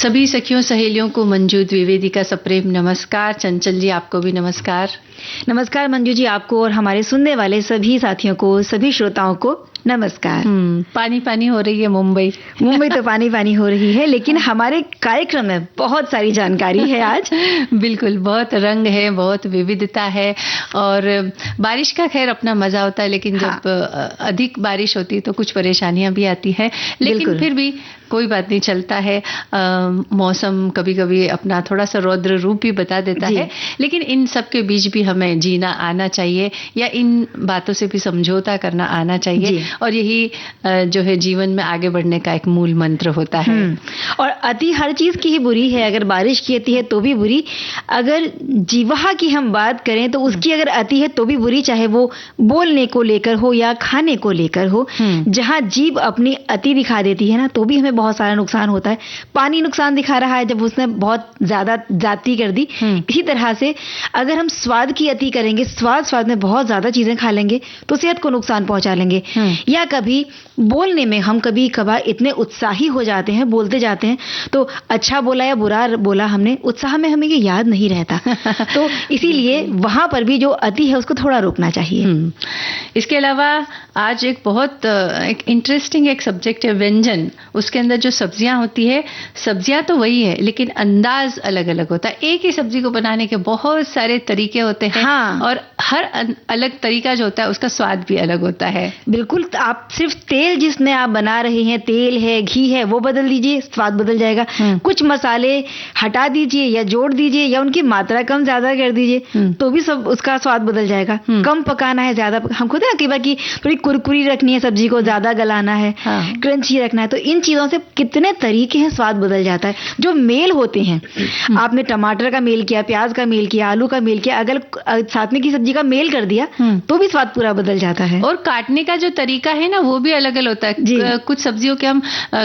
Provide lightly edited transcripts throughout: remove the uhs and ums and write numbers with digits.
सभी सखियों सहेलियों को मंजू द्विवेदी का सप्रेम नमस्कार। चंचल जी आपको भी नमस्कार। नमस्कार मंजू जी, आपको और हमारे सुनने वाले सभी साथियों को, सभी श्रोताओं को नमस्कार। पानी पानी हो रही है मुंबई। मुंबई तो पानी पानी हो रही है, लेकिन हमारे कार्यक्रम में बहुत सारी जानकारी है आज। बिल्कुल, बहुत रंग है, बहुत विविधता है। और बारिश का खैर अपना मजा होता है, लेकिन जब अधिक बारिश होती है तो कुछ परेशानियां भी आती है, लेकिन फिर भी कोई बात नहीं, चलता है। मौसम कभी कभी अपना थोड़ा सा रौद्र रूप भी बता देता है, लेकिन इन सब के बीच भी हमें जीना आना चाहिए, या इन बातों से भी समझौता करना आना चाहिए। और यही जो है जीवन में आगे बढ़ने का एक मूल मंत्र होता है। और अति हर चीज की ही बुरी है। अगर बारिश की अति है तो भी बुरी, अगर जीवा की हम बात करें तो उसकी अगर अति है तो भी बुरी, चाहे वो बोलने को लेकर हो या खाने को लेकर हो। जहां जीभ अपनी अति दिखा देती है ना, तो भी हमें बहुत सारा नुकसान होता है। पानी नुकसान दिखा रहा है जब उसने बहुत ज्यादा जाती कर दी। इसी तरह से अगर हम स्वाद की अति करेंगे, स्वाद में बहुत ज्यादा चीजें खा लेंगे तो सेहत को नुकसान पहुंचा लेंगे। या कभी बोलने में हम कभी कभार इतने उत्साही हो जाते हैं, बोलते जाते हैं, तो अच्छा बोला या बुरा बोला हमने, उत्साह में हमें ये याद नहीं रहता। तो इसीलिए वहां पर भी जो अति है उसको थोड़ा रोकना चाहिए। इसके अलावा आज एक बहुत एक इंटरेस्टिंग एक सब्जेक्ट है व्यंजन। उसके अंदर जो सब्जियां होती है, सब्जियां तो वही है लेकिन अंदाज अलग अलग होता है। एक ही सब्जी को बनाने के बहुत सारे तरीके होते हैं। और हर अलग तरीका जो होता है उसका स्वाद भी अलग होता है। बिल्कुल, आप सिर्फ तेल जिसमें आप बना रहे हैं, तेल है, घी है, वो बदल दीजिए, स्वाद बदल जाएगा। कुछ मसाले हटा दीजिए या जोड़ दीजिए या उनकी मात्रा कम ज्यादा कर दीजिए, तो भी सब उसका स्वाद बदल जाएगा। कम पकाना है, ज्यादा हम खुद है कि थोड़ी कुरकुरी रखनी है सब्जी को, ज्यादा गलाना है, क्रंची रखना है, तो इन चीजों से कितने तरीके हैं, स्वाद बदल जाता है। जो मेल होते हैं, आपने टमाटर का मेल किया, प्याज का मेल किया, आलू का मेल किया, अगर साथ में की सब्जी का मेल कर दिया तो भी स्वाद पूरा बदल जाता है। और काटने का जो तरीका है ना, वो भी अलग अलग होता है। कुछ सब्जियों के हम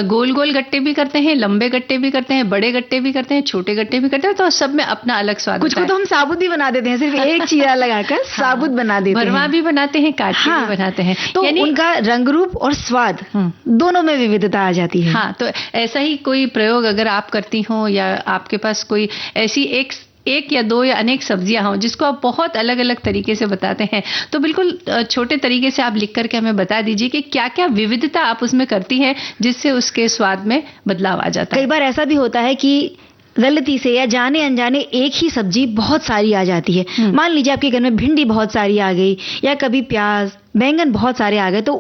गोल गोल गट्टे भी करते हैं, लंबे गट्टे भी करते हैं, बड़े गट्टे भी करते हैं, छोटे गट्टे भी करते हैं, तो सब में अपना अलग स्वाद। कुछ को तो हम साबुत भी बना देते हैं, सिर्फ एक चीरा लगाकर साबुत बना देते हैं। भरवा भी बनाते हैं, काट के भी बनाते हैं, तो उनका रंग रूप और स्वाद दोनों में विविधता आ जाती है। हाँ, तो ऐसा ही कोई प्रयोग अगर आप करती हो या आपके पास कोई ऐसी एक या दो या अनेक सब्जियां हों जिसको आप बहुत अलग अलग तरीके से बताते हैं, तो बिल्कुल छोटे तरीके से आप लिख करके हमें बता दीजिए कि क्या क्या विविधता आप उसमें करती हैं जिससे उसके स्वाद में बदलाव आ जाता है। कई बार ऐसा भी होता है कि गलती से या जाने अनजाने एक ही सब्जी बहुत सारी आ जाती है। मान लीजिए आपके घर में भिंडी बहुत सारी आ गई, या कभी प्याज बैंगन बहुत सारे आ गए, तो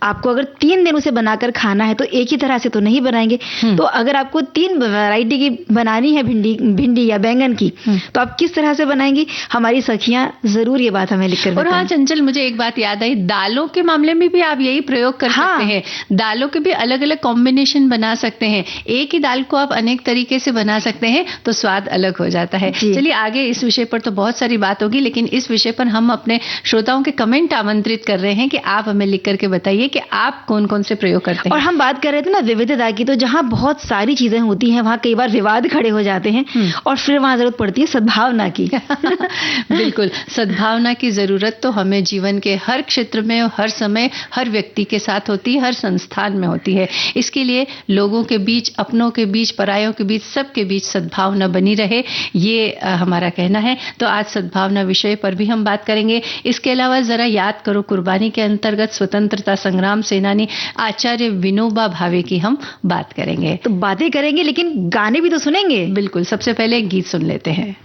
आपको अगर 3 दिन उसे बनाकर खाना है तो एक ही तरह से तो नहीं बनाएंगे। तो अगर आपको 3 वैरायटी की बनानी है भिंडी या बैंगन की, तो आप किस तरह से बनाएंगी? हमारी सखियां जरूर ये बात हमें लिखकर बताएं। और हाँ चंचल, मुझे एक बात याद आई, दालों के मामले में भी आप यही प्रयोग कर सकते हैं। दालों के भी अलग अलग कॉम्बिनेशन बना सकते हैं। एक ही दाल को आप अनेक तरीके से बना सकते हैं तो स्वाद अलग हो जाता है। चलिए आगे, इस विषय पर तो बहुत सारी बात होगी, लेकिन इस विषय पर हम अपने श्रोताओं के कमेंट आमंत्रित कर रहे हैं कि आप हमें लिख करके बताइए कि आप कौन कौन से प्रयोग करते हैं। और हम बात कर रहे थे ना विविधता की, तो जहां बहुत सारी चीजें होती हैं वहां कई बार विवाद खड़े हो जाते हैं, और फिर वहां जरूरत पड़ती है सद्भावना की। बिल्कुल, सद्भावना की जरूरत तो हमें जीवन के हर क्षेत्र में, हर समय, हर व्यक्ति के साथ होती है, हर संस्थान में होती है। इसके लिए लोगों के बीच, अपनों के बीच, परायों के बीच, सबके बीच सद्भावना बनी रहे, ये हमारा कहना है। तो आज सद्भावना विषय पर भी हम बात करेंगे। इसके अलावा जरा याद करो कुर्बानी के अंतर्गत स्वतंत्रता संग्राम सेनानी आचार्य विनोबा भावे की हम बात करेंगे। तो बातें करेंगे लेकिन गाने भी तो सुनेंगे। बिल्कुल, सबसे पहले एक गीत सुन लेते हैं।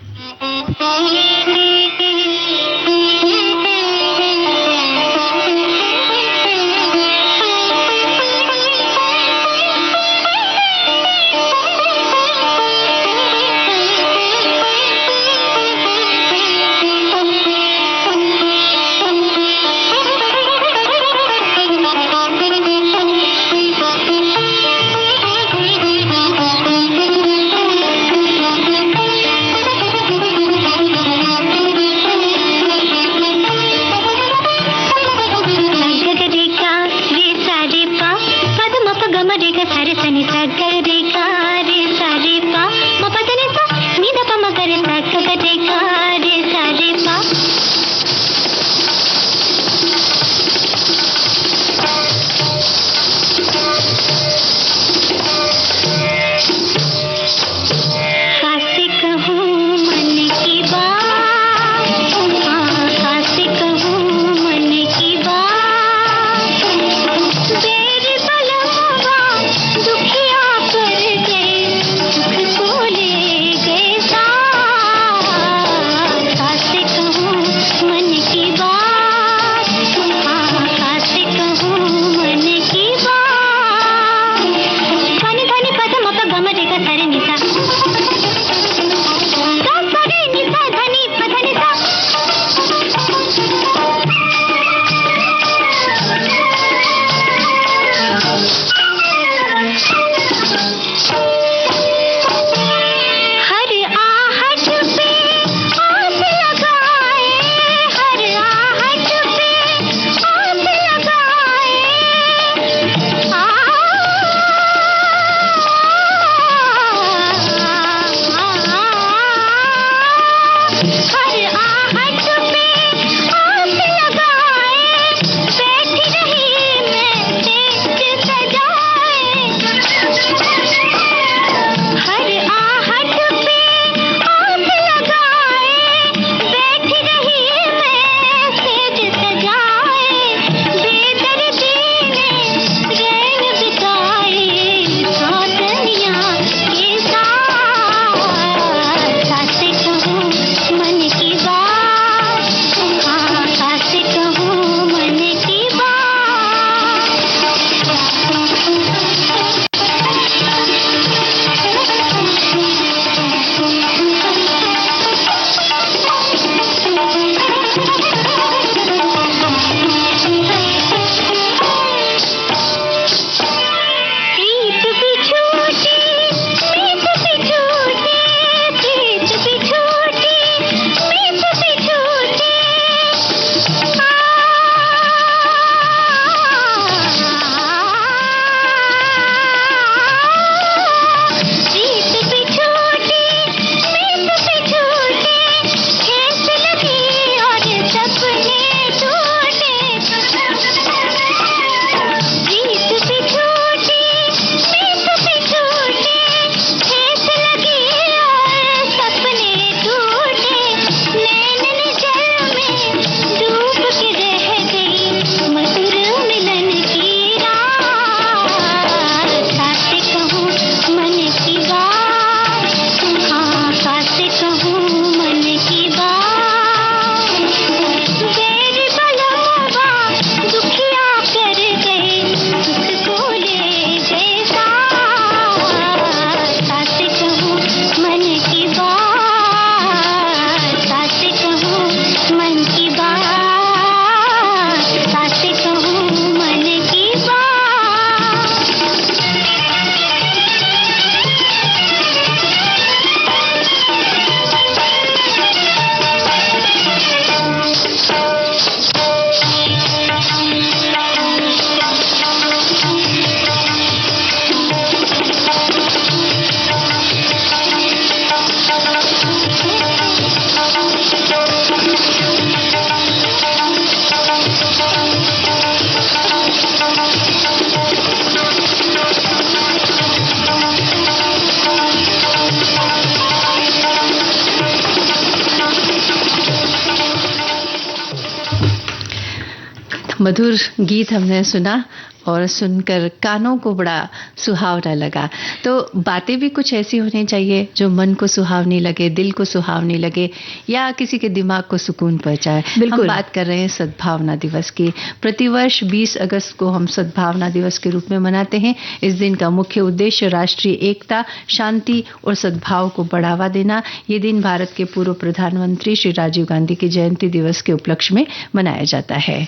मधुर गीत हमने सुना और सुनकर कानों को बड़ा सुहावना लगा। तो बातें भी कुछ ऐसी होनी चाहिए जो मन को सुहावनी लगे, दिल को सुहावनी लगे या किसी के दिमाग को सुकून पहुंचाए। हम बात कर रहे हैं सद्भावना दिवस की। प्रतिवर्ष 20 अगस्त को हम सद्भावना दिवस के रूप में मनाते हैं। इस दिन का मुख्य उद्देश्य राष्ट्रीय एकता, शांति और सद्भाव को बढ़ावा देना। ये दिन भारत के पूर्व प्रधानमंत्री श्री राजीव गांधी की जयंती दिवस के उपलक्ष्य में मनाया जाता है।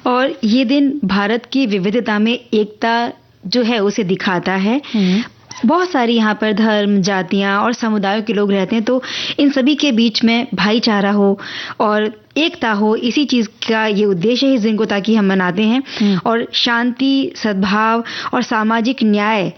और ये दिन भारत की विविधता में एकता जो है उसे दिखाता है। बहुत सारी यहाँ पर धर्म, जातियां और समुदायों के लोग रहते हैं, तो इन सभी के बीच में भाईचारा हो और एकता हो, इसी चीज का ये उद्देश्य है इस दिन को, ताकि हम मनाते हैं। और शांति, सद्भाव और सामाजिक न्याय,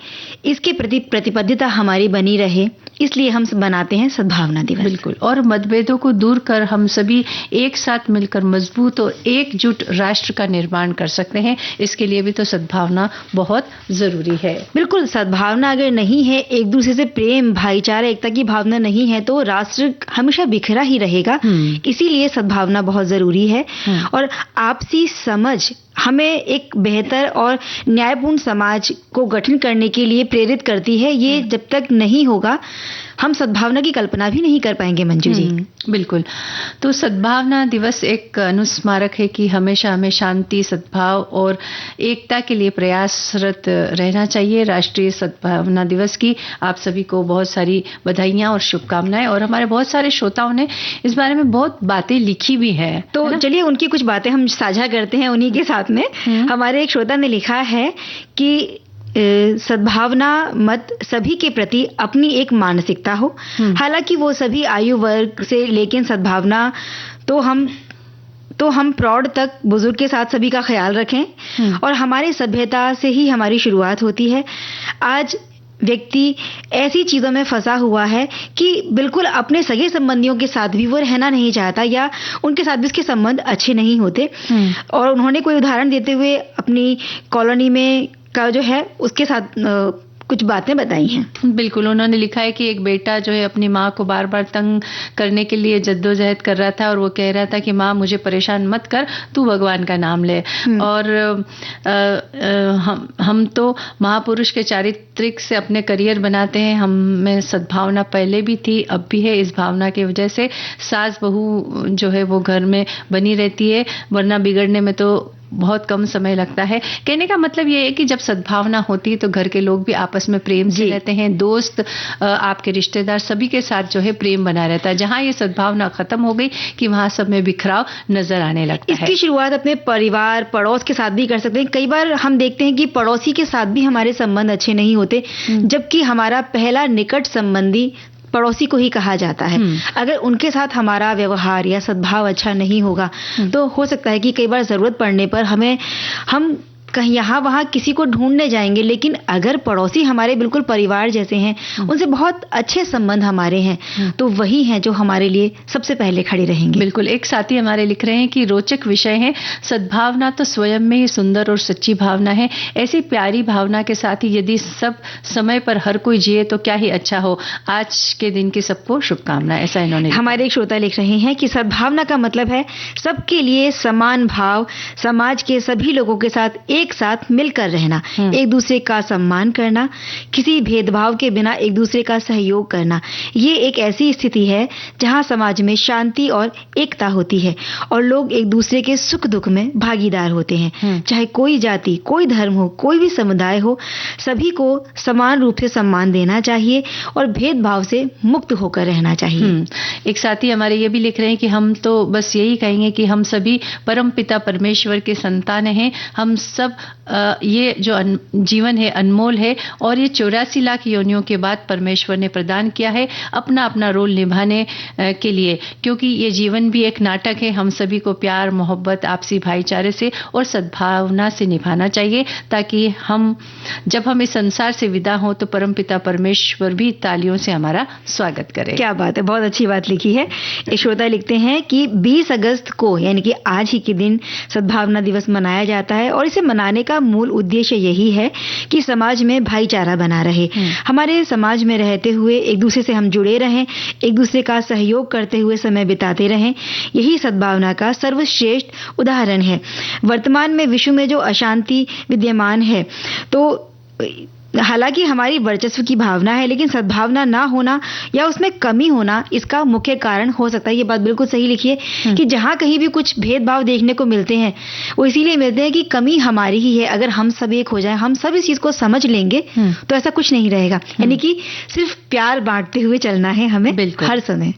इसके प्रति प्रतिबद्धता हमारी बनी रहे, इसलिए हम बनाते हैं सद्भावना दिवस। बिल्कुल। और मतभेदों को दूर कर हम सभी एक साथ मिलकर मजबूत और एकजुट राष्ट्र का निर्माण कर सकते हैं। इसके लिए भी तो सद्भावना बहुत जरूरी है। बिल्कुल, सद्भावना अगर नहीं है, एक दूसरे से प्रेम, भाईचारा, एकता की भावना नहीं है, तो राष्ट्र हमेशा बिखरा ही रहेगा। इसीलिए सद्भावना बहुत जरूरी है। और आपसी समझ हमें एक बेहतर और न्यायपूर्ण समाज को गठन करने के लिए प्रेरित करती है। ये जब तक नहीं होगा, हम सद्भावना की कल्पना भी नहीं कर पाएंगे मंजू जी। बिल्कुल। तो सद्भावना दिवस एक अनुस्मारक है कि हमेशा हमें शांति, सद्भाव और एकता के लिए प्रयासरत रहना चाहिए। राष्ट्रीय सद्भावना दिवस की आप सभी को बहुत सारी बधाइयां और शुभकामनाएं। और हमारे बहुत सारे श्रोताओं ने इस बारे में बहुत बातें लिखी भी है। तो चलिए उनकी कुछ बातें हम साझा करते हैं उन्हीं के साथ में। हमारे एक श्रोता ने लिखा है कि सद्भावना मत सभी के प्रति अपनी एक मानसिकता हो। हालांकि वो सभी आयु वर्ग से, लेकिन सद्भावना तो हम प्रौढ़ तक बुजुर्ग के साथ सभी का ख्याल रखें। और हमारी सभ्यता से ही हमारी शुरुआत होती है। आज व्यक्ति ऐसी चीजों में फंसा हुआ है कि बिल्कुल अपने सगे संबंधियों के साथ भी वो रहना नहीं चाहता, या उनके साथ भी उसके संबंध अच्छे नहीं होते। और उन्होंने कोई उदाहरण देते हुए अपनी कॉलोनी में का जो है उसके साथ कुछ बातें बताई हैं। बिल्कुल। उन्होंने लिखा है कि एक बेटा जो है अपनी माँ को बार बार तंग करने के लिए जद्दोजहद कर रहा था और वो कह रहा था कि माँ मुझे परेशान मत कर, तू भगवान का नाम ले। और हम तो महापुरुष के चारित्रिक से अपने करियर बनाते हैं। हम में सद्भावना पहले भी थी, अब भी है। इस भावना की वजह से सास बहू जो है वो घर में बनी रहती है, वरना बिगड़ने में तो बहुत कम समय लगता है। कहने का मतलब ये है कि जब सद्भावना होती है तो घर के लोग भी आपस में प्रेम से रहते हैं। दोस्त, आपके रिश्तेदार, सभी के साथ जो है प्रेम बना रहता है। जहां ये सद्भावना खत्म हो गई कि वहां सब में बिखराव नजर आने लगता है। इसकी शुरुआत अपने परिवार, पड़ोस के साथ भी कर सकते हैं। कई बार हम देखते हैं कि पड़ोसी के साथ भी हमारे संबंध अच्छे नहीं होते, जबकि हमारा पहला निकट संबंधी पड़ोसी को ही कहा जाता है। अगर उनके साथ हमारा व्यवहार या सद्भाव अच्छा नहीं होगा, तो हो सकता है कि कई बार जरूरत पड़ने पर हम कहीं यहाँ वहाँ किसी को ढूंढने जाएंगे, लेकिन अगर पड़ोसी हमारे बिल्कुल परिवार जैसे हैं, उनसे बहुत अच्छे संबंध हमारे हैं, तो वही हैं जो हमारे लिए सबसे पहले खड़े रहेंगे। बिल्कुल। एक साथी हमारे लिख रहे हैं कि रोचक विषय है, सद्भावना तो स्वयं में ही सुंदर और सच्ची भावना है। ऐसी प्यारी भावना के साथ ही यदि सब समय पर हर कोई जिए तो क्या ही अच्छा हो। आज के दिन की सबको शुभकामनाएं, ऐसा इन्होंने। हमारे एक श्रोता लिख रहे हैं कि सद्भावना का मतलब है सबके लिए समान भाव, समाज के सभी लोगों के साथ एक साथ मिलकर रहना, एक दूसरे का सम्मान करना, किसी भेदभाव के बिना एक दूसरे का सहयोग करना। ये एक ऐसी स्थिति है जहां समाज में शांति और एकता होती है और लोग एक दूसरे के सुख दुख में भागीदार होते हैं। चाहे कोई जाति, कोई धर्म हो, कोई भी समुदाय हो, सभी को समान रूप से सम्मान देना चाहिए और भेदभाव से मुक्त होकर रहना चाहिए। एक साथी हमारे ये भी लिख रहे हैं कि हम तो बस यही कहेंगे कि हम सभी परमपिता परमेश्वर के संतान हैं। हम सब ये जो जीवन है अनमोल है और ये 84 लाख योनियों के बाद परमेश्वर ने प्रदान किया है अपना अपना रोल निभाने के लिए, क्योंकि ये जीवन भी एक नाटक है। हम सभी को प्यार, मोहब्बत, आपसी भाईचारे से और सद्भावना से निभाना चाहिए, ताकि जब हम इस संसार से विदा हों तो परमपिता परमेश्वर भी तालियों से हमारा स्वागत करे। क्या बात है, बहुत अच्छी बात लिखी है। एक श्रोता लिखते हैं कि 20 अगस्त को, यानी कि आज ही के दिन, सद्भावना दिवस मनाया जाता है और इसे मनाने का मूल उद्देश्य यही है कि समाज में भाईचारा बना रहे, हमारे समाज में रहते हुए एक दूसरे से हम जुड़े रहें, एक दूसरे का सहयोग करते हुए समय बिताते रहें। यही सद्भावना का सर्वश्रेष्ठ उदाहरण है। वर्तमान में विश्व में जो अशांति विद्यमान है, तो हालांकि हमारी वर्चस्व की भावना है, लेकिन सद्भावना ना होना या उसमें कमी होना इसका मुख्य कारण हो सकता है। ये बात बिल्कुल सही लिखी है कि जहां कहीं भी कुछ भेदभाव देखने को मिलते हैं, वो इसीलिए मिलते हैं कि कमी हमारी ही है। अगर हम सब एक हो जाएं, हम सब इस चीज को समझ लेंगे तो ऐसा कुछ नहीं रहेगा। यानी कि सिर्फ प्यार बांटते हुए चलना है हमें हर समय।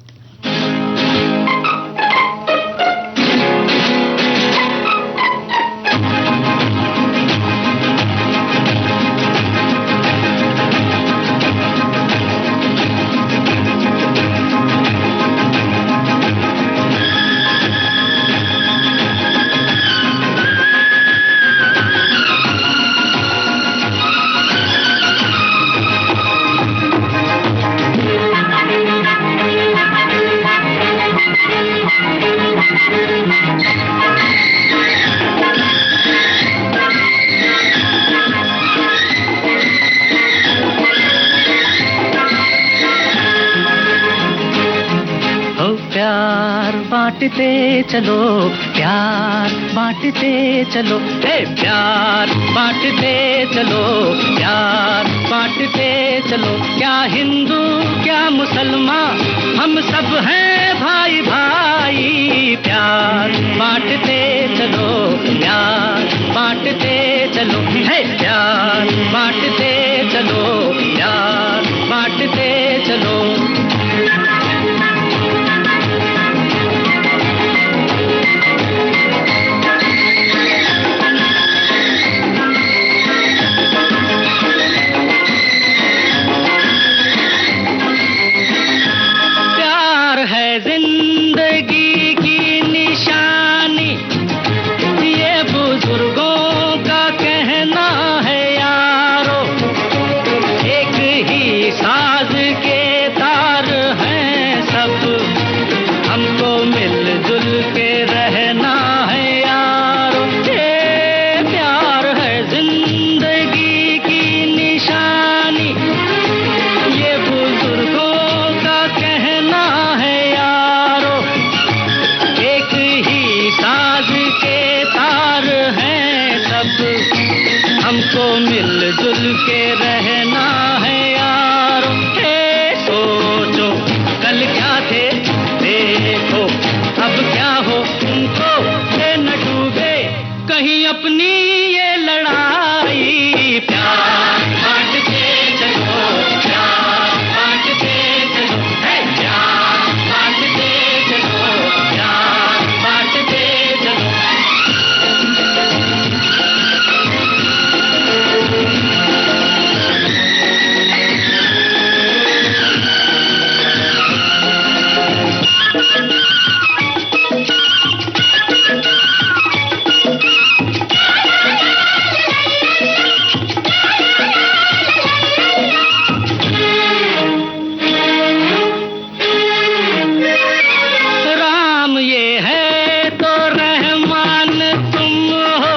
बांटते चलो, प्यार बांटते चलो, हे प्यार बांटते चलो, प्यार बांटते चलो। क्या हिंदू क्या मुसलमान, हम सब हैं भाई भाई। प्यार बांटते चलो, प्यार बांटते चलो, हे प्यार बांटते चलो, प्यार बांटते चलो। जिंदगी की निशानी, ये बुजुर्गों का कहना है यारो। एक ही साज के तार हैं सब, हमको मिलजुल के रहना है यारो। ये प्यार है जिंदगी की निशानी, ये बुजुर्गों का कहना है यारो। एक ही साज के तार हैं सब, हमको मिलजुल के रहना है यारो। सोचो कल क्या थे, देखो अब क्या हो, तुमको से न डूबे कहीं अपनी ये लड़ाई। प्यार बांटते चलो, प्यार बांटते चलो, प्यार बांटते चलो, प्यार बांटते चलो। राम ये है तो रहमान तुम हो,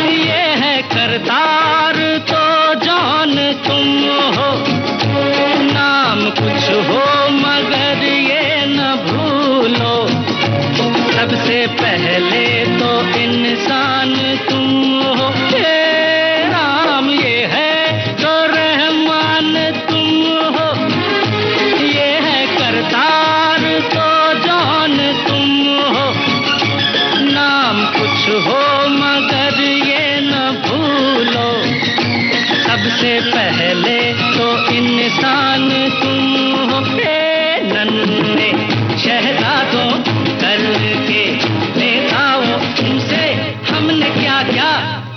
ये है करतार तो जान तुम हो। नाम कुछ हो मगर ये न भूलो, सबसे पहले तो इंसान तुम हो। हे राम ये है तो रहमान तुम हो, ये है करतार तो जान तुम हो। नाम कुछ हो मगर ये न भूलो, सबसे पहले तो इंसान तुम हो। नन्हे शहजादों करके नेताओं, तुमसे हमने क्या क्या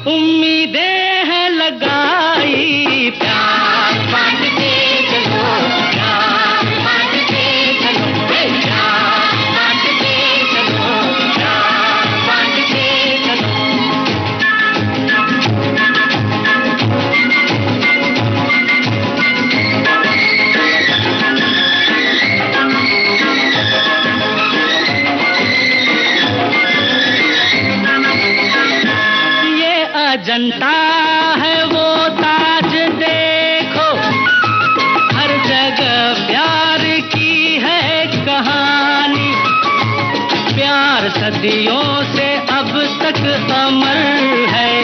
उम्मीदें हैं लगाई। प्यार बांटते चलो, प्यार बांटते चलो, प्यार बांटते चलो, प्यार बांटते चलो। ये अजंता है वो ताज देखो, हर जगह प्यार की है कहानी, प्यार सदियों से अब तक अमर है,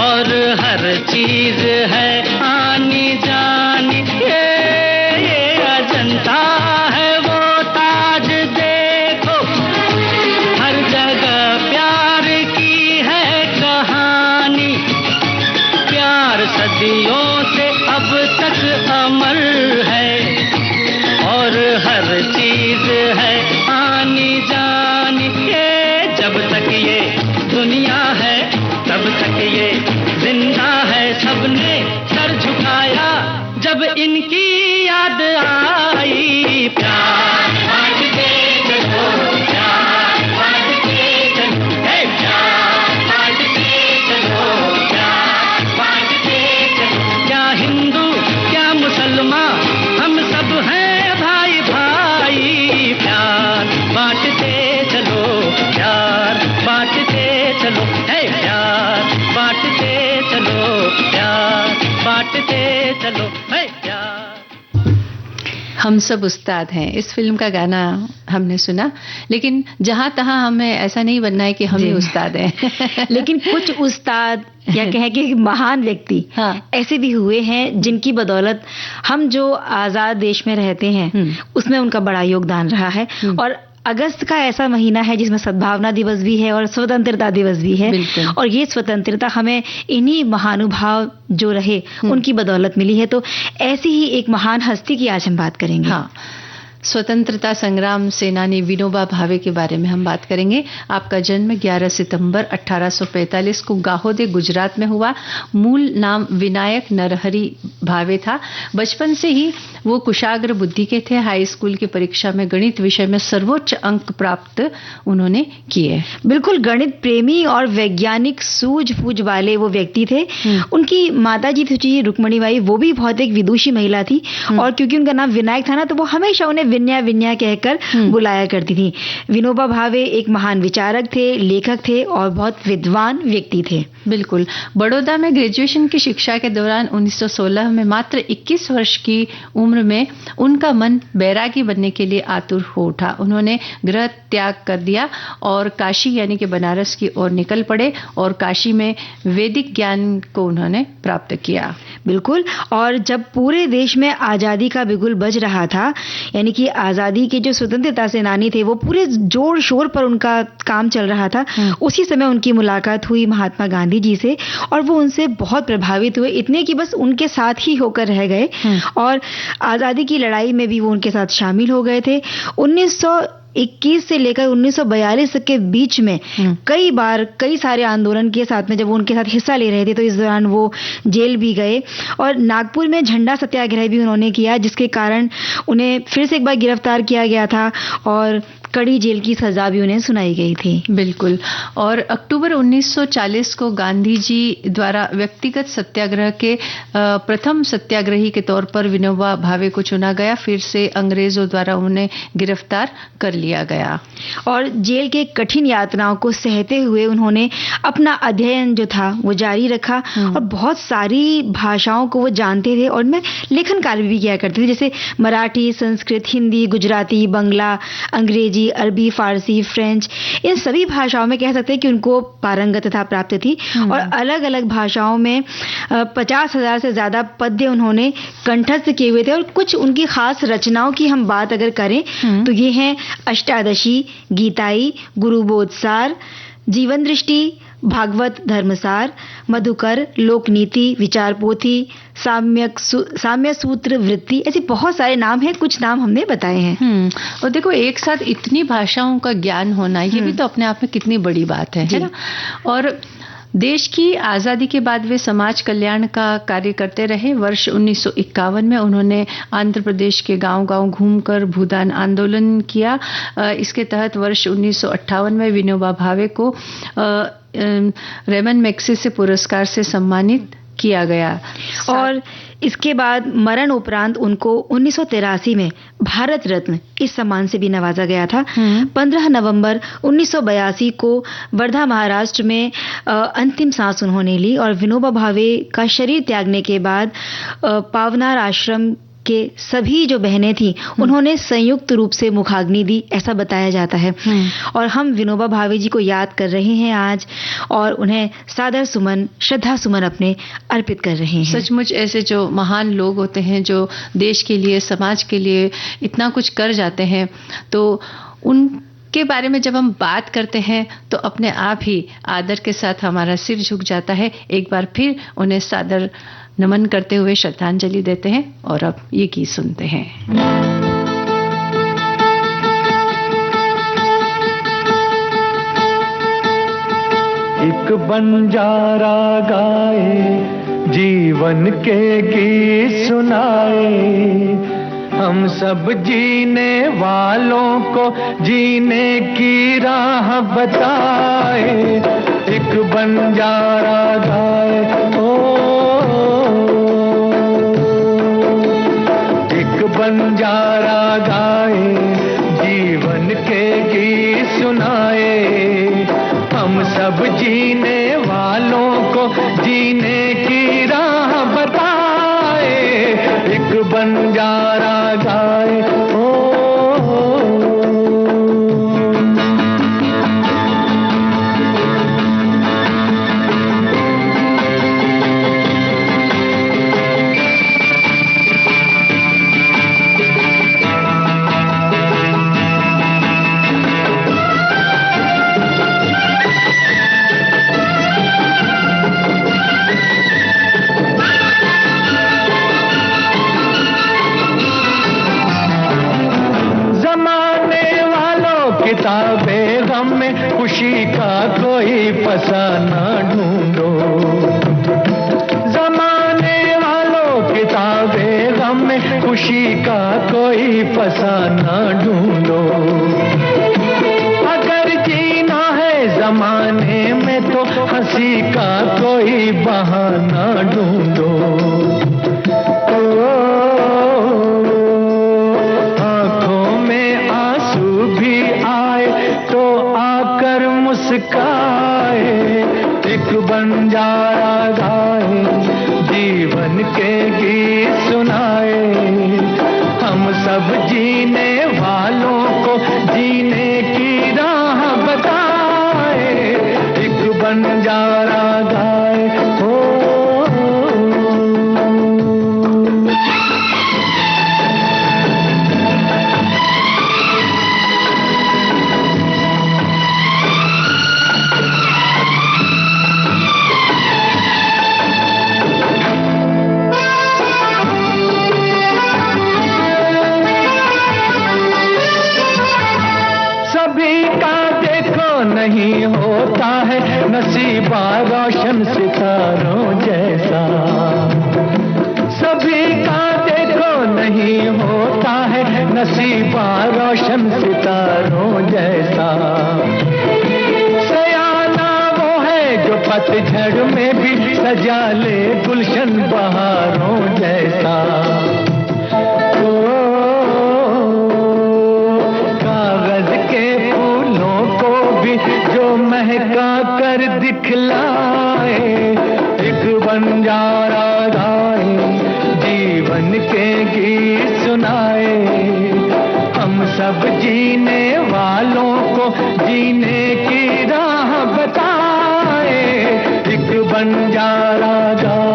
और हर चीज है आनी जानी। ये अजंता है वो ताज देखो, हर जगह प्यार की है कहानी, प्यार सदियों से अब तक अमर है, और हर चीज है आनी जानी। ये जब तक ये दुनिया है तब तक ये जिंदा है, सबने सर झुकाया जब इनकी याद आई। प्यार बांटते चलो, प्यार बांटते चलो, हे प्यार बांटते चलो, प्यार बांटते चलो। क्या हिंदू क्या मुसलमान, हम सब हैं भाई भाई। प्यार बांटते चलो, प्यार बांटते चलो, हे प्यार बांटते चलो, प्यार बांटते चलो, हे प्यार। हम सब उस्ताद हैं, इस फिल्म का गाना हमने सुना, लेकिन जहां तहां हमें ऐसा नहीं बनना है कि हम ही उस्ताद हैं। लेकिन कुछ उस्ताद या कहें कि महान व्यक्ति ऐसे भी हुए हैं जिनकी बदौलत हम जो आजाद देश में रहते हैं उसमें उनका बड़ा योगदान रहा है। और अगस्त का ऐसा महीना है जिसमें सद्भावना दिवस भी है और स्वतंत्रता दिवस भी है, और ये स्वतंत्रता हमें इन्हीं महानुभाव जो रहे उनकी बदौलत मिली है। तो ऐसी ही एक महान हस्ती की आज हम बात करेंगे। हाँ, स्वतंत्रता संग्राम सेनानी विनोबा भावे के बारे में हम बात करेंगे। आपका जन्म 11 सितंबर 1845 को गाहोदे गुजरात में हुआ। मूल नाम विनायक नरहरि भावे था। बचपन से ही वो कुशाग्र बुद्धि के थे। हाई स्कूल की परीक्षा में गणित विषय में सर्वोच्च अंक प्राप्त उन्होंने किए। बिल्कुल गणित प्रेमी और वैज्ञानिक सूझबूझ वाले वो व्यक्ति थे। उनकी माता जी थी रुक्मणीबाई, वो भी बहुत एक विदुषी महिला थी, और क्योंकि उनका नाम विनायक था ना, तो वो हमेशा उन्हें विन्या विन्या कहकर बुलाया करती थी। विनोबा भावे एक महान विचारक थे, लेखक थे और बहुत विद्वान व्यक्ति थे। बिल्कुल। बड़ौदा में ग्रेजुएशन की शिक्षा के दौरान 1916 में मात्र 21 वर्ष की उम्र में उनका मन बैरागी बनने के लिए आतुर हो उठा। उन्होंने गृह त्याग कर दिया और काशी यानी कि बनारस की ओर निकल पड़े, और काशी में वैदिक ज्ञान को उन्होंने प्राप्त किया। बिल्कुल। और जब पूरे देश में आजादी का बिगुल बज रहा था, यानी कि आजादी के जो स्वतंत्रता सेनानी थे वो पूरे जोर शोर पर उनका काम चल रहा था, उसी समय उनकी मुलाकात हुई महात्मा गांधी जी से, और वो उनसे बहुत प्रभावित हुए, इतने कि बस उनके साथ ही होकर रह गए, और आजादी की लड़ाई में भी वो उनके साथ शामिल हो गए थे। 1921 से लेकर 1942 तक के बीच में कई सारे आंदोलन के साथ में जब वो उनके साथ हिस्सा ले रहे थे, तो इस दौरान वो जेल भी गए, और नागपुर में झंडा सत्याग्रह भी उन्होंने किया, जिसके कारण उन्हें फिर से एक बार गिरफ्तार किया गया था और कड़ी जेल की सजा भी उन्हें सुनाई गई थी। बिल्कुल। और अक्टूबर 1940 को गांधी जी द्वारा व्यक्तिगत सत्याग्रह के प्रथम सत्याग्रही के तौर पर विनोबा भावे को चुना गया। फिर से अंग्रेजों द्वारा उन्हें गिरफ्तार कर लिया गया, और जेल के कठिन यातनाओं को सहते हुए उन्होंने अपना अध्ययन जो था वो जारी रखा, और बहुत सारी भाषाओं को वो जानते थे, और उनमें लेखन कार्य भी किया करते थे, जैसे मराठी, संस्कृत, हिंदी, गुजराती, बंगला, अंग्रेजी, अरबी, फारसी, फ्रेंच, इन सभी भाषाओं में कह सकते हैं कि उनको पारंगतता प्राप्त थी। और अलग अलग भाषाओं में 50,000 से ज्यादा पद्य उन्होंने कंठस्थ किए हुए थे। और कुछ उनकी खास रचनाओं की हम बात अगर करें तो ये हैं अष्टादशी, गीताई, गुरुबोधसार, जीवन दृष्टि, भागवत धर्मसार, मधुकर, लोकनीति, विचार पोथी, साम्य सूत्र वृत्ति, ऐसे बहुत सारे नाम हैं, कुछ नाम हमने बताए हैं। और देखो, एक साथ इतनी भाषाओं का ज्ञान होना, ये भी तो अपने आप में कितनी बड़ी बात है ना। और देश की आज़ादी के बाद वे समाज कल्याण का कार्य करते रहे। वर्ष 1951 में उन्होंने आंध्र प्रदेश के गांव-गांव घूमकर भूदान आंदोलन किया। इसके तहत वर्ष 1958 में विनोबा भावे को रेमन मैग्सेसे पुरस्कार से सम्मानित किया गया। और इसके बाद मरण उपरांत उनको 1983 में भारत रत्न इस सम्मान से भी नवाजा गया था। 15 नवंबर 1982 को वर्धा महाराष्ट्र में अंतिम सांस उन्होंने ली और विनोबा भावे का शरीर त्यागने के बाद पावनार आश्रम के सभी जो बहनें थी उन्होंने संयुक्त रूप से मुखाग्नि दी, ऐसा बताया जाता है। और हम विनोबा भावे जी को याद कर रहे हैं आज और उन्हें सादर सुमन, श्रद्धा सुमन अपने अर्पित कर रहे हैं। सचमुच ऐसे जो महान लोग होते हैं जो देश के लिए, समाज के लिए इतना कुछ कर जाते हैं, तो उनके बारे में जब हम बात करते हैं तो अपने आप ही आदर के साथ हमारा सिर झुक जाता है। एक बार फिर उन्हें सादर नमन करते हुए श्रद्धांजलि देते हैं और अब ये गीत सुनते हैं। एक बंजारा गाए, जीवन के गीत सुनाए, हम सब जीने वालों को जीने की राह बताए। एक बंजारा गाए, बंजारा गाए, जीवन के गीत सुनाए, हम सब जीने वालों को जीने की राह बताए। एक बंजारा गाए, किताबें गम में खुशी का कोई फसाना ढूंढो। जमाने वालों किताबें गम में खुशी का कोई फसाना ढूंढो। अगर जीना है जमाने में तो हंसी का कोई बहाना ढूंढो। मुस्काए, एक बंजारा गाए, जीवन के गीत सुनाए, हम सब जीने वालों को जीने की राह बताए। एक बंजारा गाए, नहीं होता है नसीबा रोशन सितारों जैसा। सभी का देखो नहीं होता है नसीबा रोशन सितारों जैसा। सयाना वो है जो पतझड़ में भी सजा ले गुलशन बहारों जैसा। कागज के फूलों को भी जो महका कर दिखलाए। एक बंजारा गाए, जीवन के गीत सुनाए, हम सब जीने वालों को जीने की राह बताए। एक बंजारा गाए,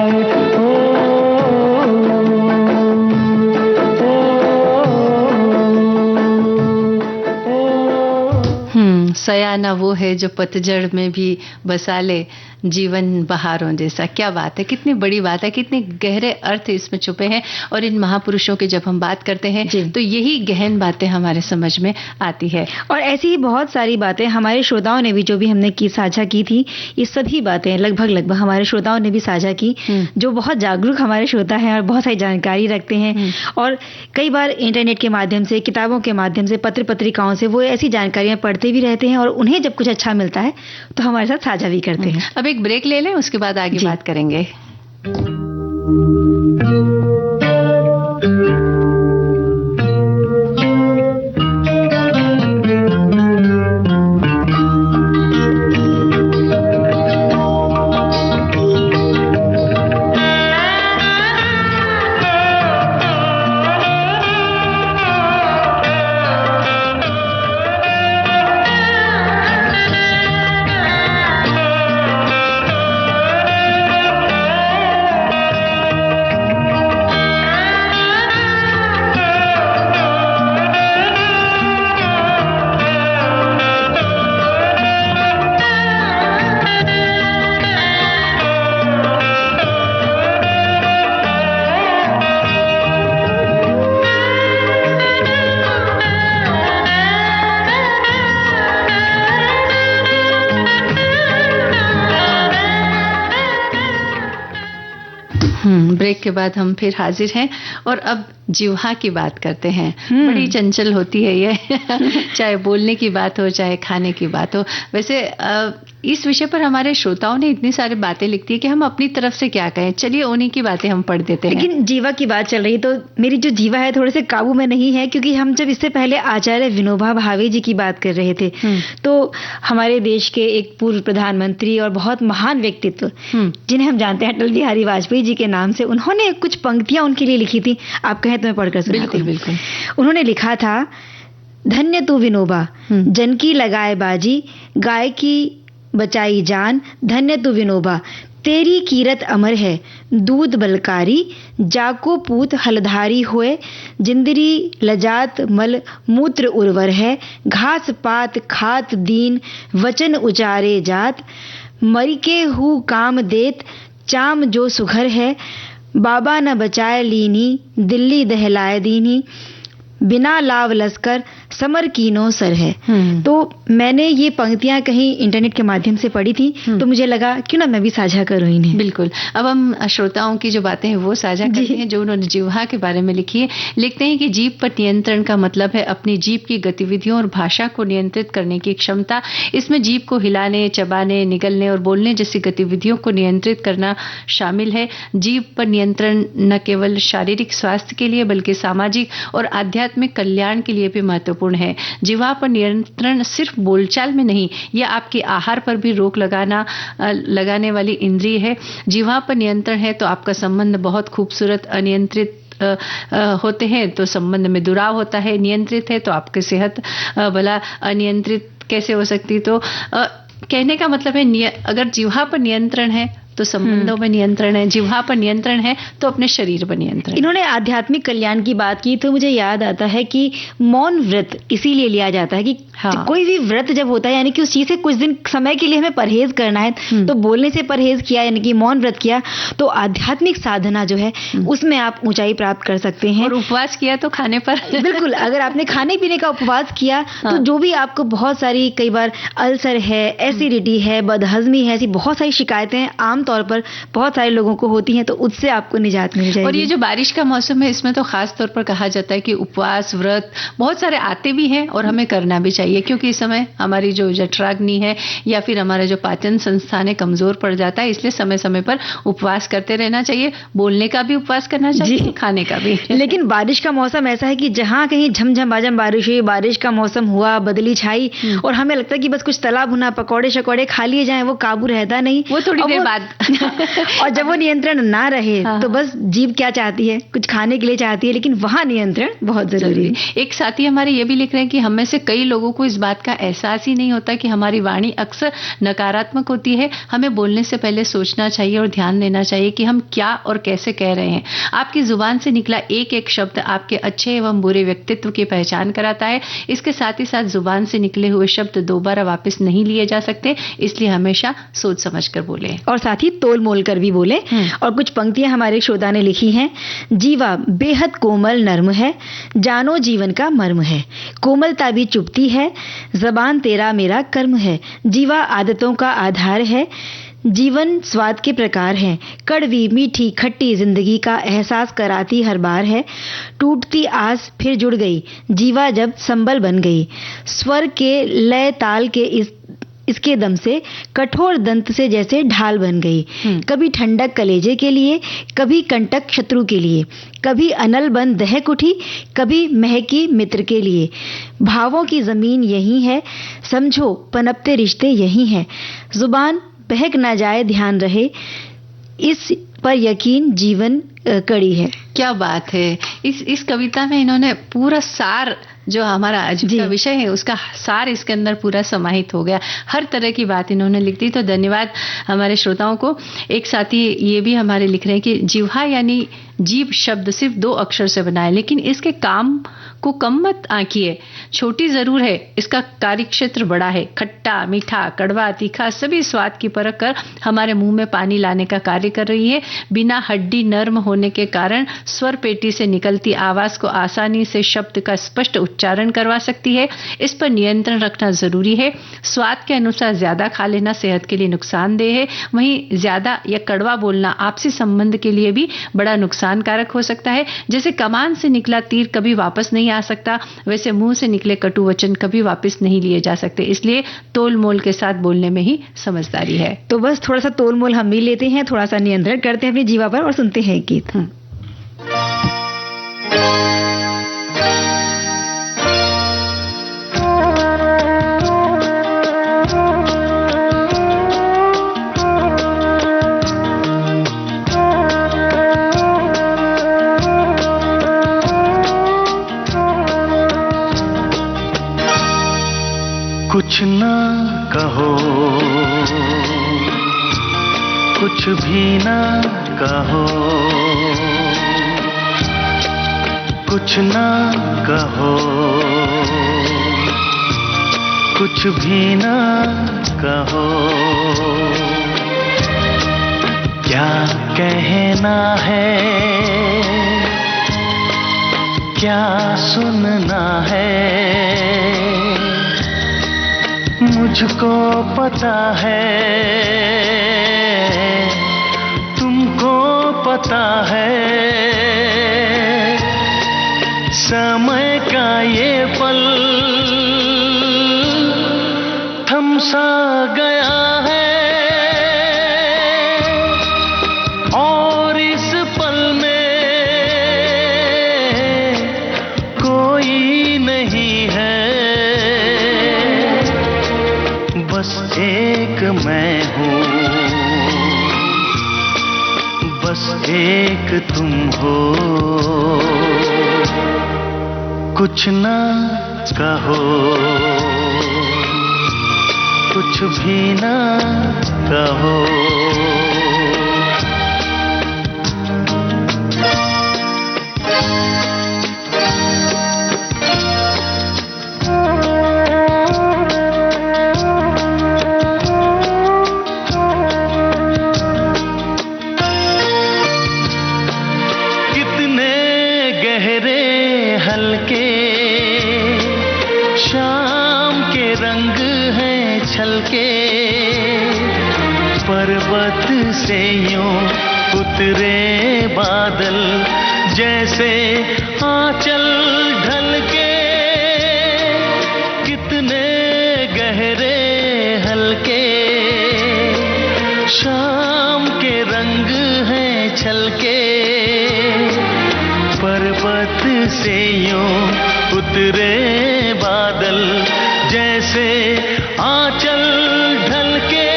सयाना वो है जो पतझड़ में भी बसा ले जीवन बहारों जैसा। क्या बात है, कितनी बड़ी बात है, कितने गहरे अर्थ इसमें छुपे हैं। और इन महापुरुषों की जब हम बात करते हैं तो यही गहन बातें हमारे समझ में आती है। और ऐसी ही बहुत सारी बातें हमारे श्रोताओं ने भी जो भी हमने की साझा की थी, ये सभी बातें लगभग हमारे श्रोताओं ने भी साझा की, जो बहुत जागरूक हमारे श्रोता हैं और बहुत सारी जानकारी रखते हैं। और कई बार इंटरनेट के माध्यम से, किताबों के माध्यम से, पत्र पत्रिकाओं से वो ऐसी जानकारियां पढ़ते भी रहते हैं और उन्हें जब कुछ अच्छा मिलता है तो हमारे साथ साझा भी करते हैं। अब एक ब्रेक ले लें, उसके बाद आगे बात करेंगे। ब्रेक के बाद हम फिर हाजिर हैं और अब जिह्वा की बात करते हैं। बड़ी चंचल होती है ये चाहे बोलने की बात हो चाहे खाने की बात हो। वैसे इस विषय पर हमारे श्रोताओं ने इतनी सारी बातें लिखती है कि हम अपनी तरफ से क्या कहें। चलिए उन्हीं की बातें हम पढ़ देते हैं। लेकिन जीवा की बात चल रही तो मेरी जो जीवा है थोड़े से काबू में नहीं है, क्योंकि हम जब इससे पहले आचार्य विनोबा भावे जी की बात कर रहे थे तो हमारे देश के एक पूर्व प्रधानमंत्री और बहुत महान व्यक्तित्व जिन्हें हम जानते हैं अटल बिहारी वाजपेयी जी के नाम से, उन्होंने कुछ पंक्तियां उनके लिए लिखी थी। आप कहें तो मैं पढ़कर सुनाती हूं। बिल्कुल। उन्होंने लिखा था, धन्य तू विनोबा जन की लगाए बाजी, गाय की बचाई जान, धन्य तू विनोबा तेरी कीरत अमर है, दूध बलकारी जाको पूत हलधारी होए, जिंदरी लजात मल मूत्र उर्वर है, घास पात खात दीन वचन उचारे जात, मरिके हु काम देत चाम जो सुघर है, बाबा न बचाए लीनी दिल्ली दहलाए दीनी, बिना लाव लश्कर समर कीनो सर है। तो मैंने ये पंक्तियां कहीं इंटरनेट के माध्यम से पढ़ी थी तो मुझे लगा क्यों ना मैं भी साझा करूं इन्हें। बिल्कुल। अब हम श्रोताओं की जो बातें हैं वो साझा करते हैं जो उन्होंने जिह्वा के बारे में लिखी है। लिखते हैं कि जीभ पर नियंत्रण का मतलब है अपनी जीभ की गतिविधियों और भाषा को नियंत्रित करने की क्षमता। इसमें जीभ को हिलाने, चबाने, निगलने और बोलने जैसी गतिविधियों को नियंत्रित करना शामिल है। जीभ पर नियंत्रण न केवल शारीरिक स्वास्थ्य के लिए बल्कि सामाजिक और आध्यात्मिक कल्याण के लिए भी महत्वपूर्ण है। जिह्वा पर नियंत्रण सिर्फ बोलचाल में नहीं, यह आपके आहार पर भी रोक लगाने वाली इंद्रिय है। जिह्वा पर नियंत्रण है तो आपका संबंध बहुत खूबसूरत, अनियंत्रित होते हैं तो संबंध में दुराव होता है, नियंत्रित है तो आपकी सेहत भला अनियंत्रित कैसे हो सकती। तो कहने का मतलब है अगर जिह्वा पर नियंत्रण है तो संबंधों में नियंत्रण है, जिह्वा पर नियंत्रण है तो अपने शरीर पर नियंत्रण। इन्होंने आध्यात्मिक कल्याण की बात की तो मुझे याद आता है कि मौन व्रत इसीलिए लिया जाता है कि कोई भी व्रत जब होता है यानी कि उस चीज से कुछ दिन समय के लिए हमें परहेज करना है, तो बोलने से परहेज किया यानी कि मौन व्रत किया तो आध्यात्मिक साधना जो है उसमें आप ऊंचाई प्राप्त कर सकते हैं। और उपवास किया तो खाने पर बिल्कुल, अगर आपने खाने पीने का उपवास किया तो जो भी आपको बहुत सारी कई बार अल्सर है, एसिडिटी है, बदहजमी है, ऐसी बहुत सारी शिकायतें तौर पर बहुत सारे लोगों को होती हैं तो उससे आपको निजात मिल जाएगी। और ये जो बारिश का मौसम है इसमें तो खास तौर पर कहा जाता है कि उपवास व्रत बहुत सारे आते भी हैं और हमें करना भी चाहिए, क्योंकि इस समय हमारी जो जठराग्नि है या फिर हमारा जो पाचन संस्थान है कमजोर पड़ जाता है, इसलिए समय समय पर उपवास करते रहना चाहिए। बोलने का भी उपवास करना चाहिए, खाने का भी। लेकिन बारिश का मौसम ऐसा है कि जहां कहीं झमझम बारिश हुई, बारिश का मौसम हुआ, बदली छाई और हमें लगता है कि बस कुछ तला भुना पकौड़े शकौड़े खा लिए जाएं, वो काबू रहता नहीं, वो थोड़ी देर बाद और जब वो नियंत्रण ना रहे तो बस जीभ क्या चाहती है, कुछ खाने के लिए चाहती है, लेकिन वहां नियंत्रण बहुत जरूरी है। एक साथी हमारे ये भी लिख रहे हैं कि हम में से कई लोगों को इस बात का एहसास ही नहीं होता कि हमारी वाणी अक्सर नकारात्मक होती है। हमें बोलने से पहले सोचना चाहिए और ध्यान देना चाहिए कि हम क्या और कैसे कह रहे हैं। आपकी जुबान से निकला एक एक शब्द आपके अच्छे एवं बुरे व्यक्तित्व की पहचान कराता है। इसके साथ ही साथ जुबान से निकले हुए शब्द दोबारा वापस नहीं लिए जा सकते, इसलिए हमेशा सोच समझ कर बोले और साथ ही तोल मोल कर भी बोले। और कुछ पंक्तियां हमारे श्रोता ने लिखी हैं। जीवा बेहद कोमल नर्म है, जानो जीवन का मर्म है, कोमलता भी चुभती है, जबान तेरा मेरा कर्म है, जीवा आदतों का आधार है, जीवन स्वाद के प्रकार है, कड़वी मीठी खट्टी जिंदगी का एहसास कराती हर बार है, टूटती आस फिर जुड़ गई जीवा जब संबल बन गई, स्वर के लय ताल के इस इसके दम से कठोर दंत से जैसे ढाल बन गई। कभी ठंडक कलेजे के लिए, कभी कंटक शत्रु के लिए, कभी अनल बन दहक उठी, कभी महकी मित्र के लिए। भावों की जमीन यही है, समझो पनपते रिश्ते यही हैं। जुबान बहक ना जाए ध्यान रहे, इस पर यकीन जीवन कड़ी है। क्या बात है। इस कविता में इन्होंने पूरा सार, जो हमारा आज का विषय है उसका सार इसके अंदर पूरा समाहित हो गया। हर तरह की बात इन्होंने लिख दी। तो धन्यवाद हमारे श्रोताओं को। एक साथी ये भी हमारे लिख रहे हैं कि जिह्वा यानी जीभ शब्द सिर्फ 2 अक्षर से बना है, लेकिन इसके काम को कम मत आंकिए। छोटी जरूर है, इसका कार्यक्षेत्र बड़ा है। खट्टा, मीठा, कड़वा, तीखा सभी स्वाद की परख कर हमारे मुंह में पानी लाने का कार्य कर रही है। बिना हड्डी नर्म होने के कारण स्वर पेटी से निकलती आवाज को आसानी से शब्द का स्पष्ट उच्चारण करवा सकती है। इस पर नियंत्रण रखना जरूरी है। स्वाद के अनुसार ज्यादा खा लेना सेहत के लिए नुकसानदेह है। वहीं ज्यादा या कड़वा बोलना आपसी संबंध के लिए भी बड़ा नुकसानकारक हो सकता है। जैसे कमान से निकला तीर कभी वापस नहीं आ सकता, वैसे मुंह से निकले कटु वचन कभी वापस नहीं लिए जा सकते। इसलिए तोल मोल के साथ बोलने में ही समझदारी है। तो बस थोड़ा सा तोल मोल हम भी लेते हैं, थोड़ा सा नियंत्रण करते हैं अपनी जीवा पर और सुनते हैं गीत। कुछ ना कहो, कुछ भी ना कहो, कुछ ना कहो, कुछ भी ना कहो। क्या कहना है, क्या सुनना है, मुझको पता है, तुमको पता है। समय का ये पल थम सा गया है, और इस पल में कोई नहीं है। बस एक मैं हूँ, बस एक तुम हो। कुछ ना कहो, कुछ भी ना कहो। पर्वत से यूं उतरे बादल, जैसे आंचल ढल के। कितने गहरे हल्के शाम के रंग हैं छलके। पर्वत से यूं उतरे बादल, जैसे आंचल ढल के।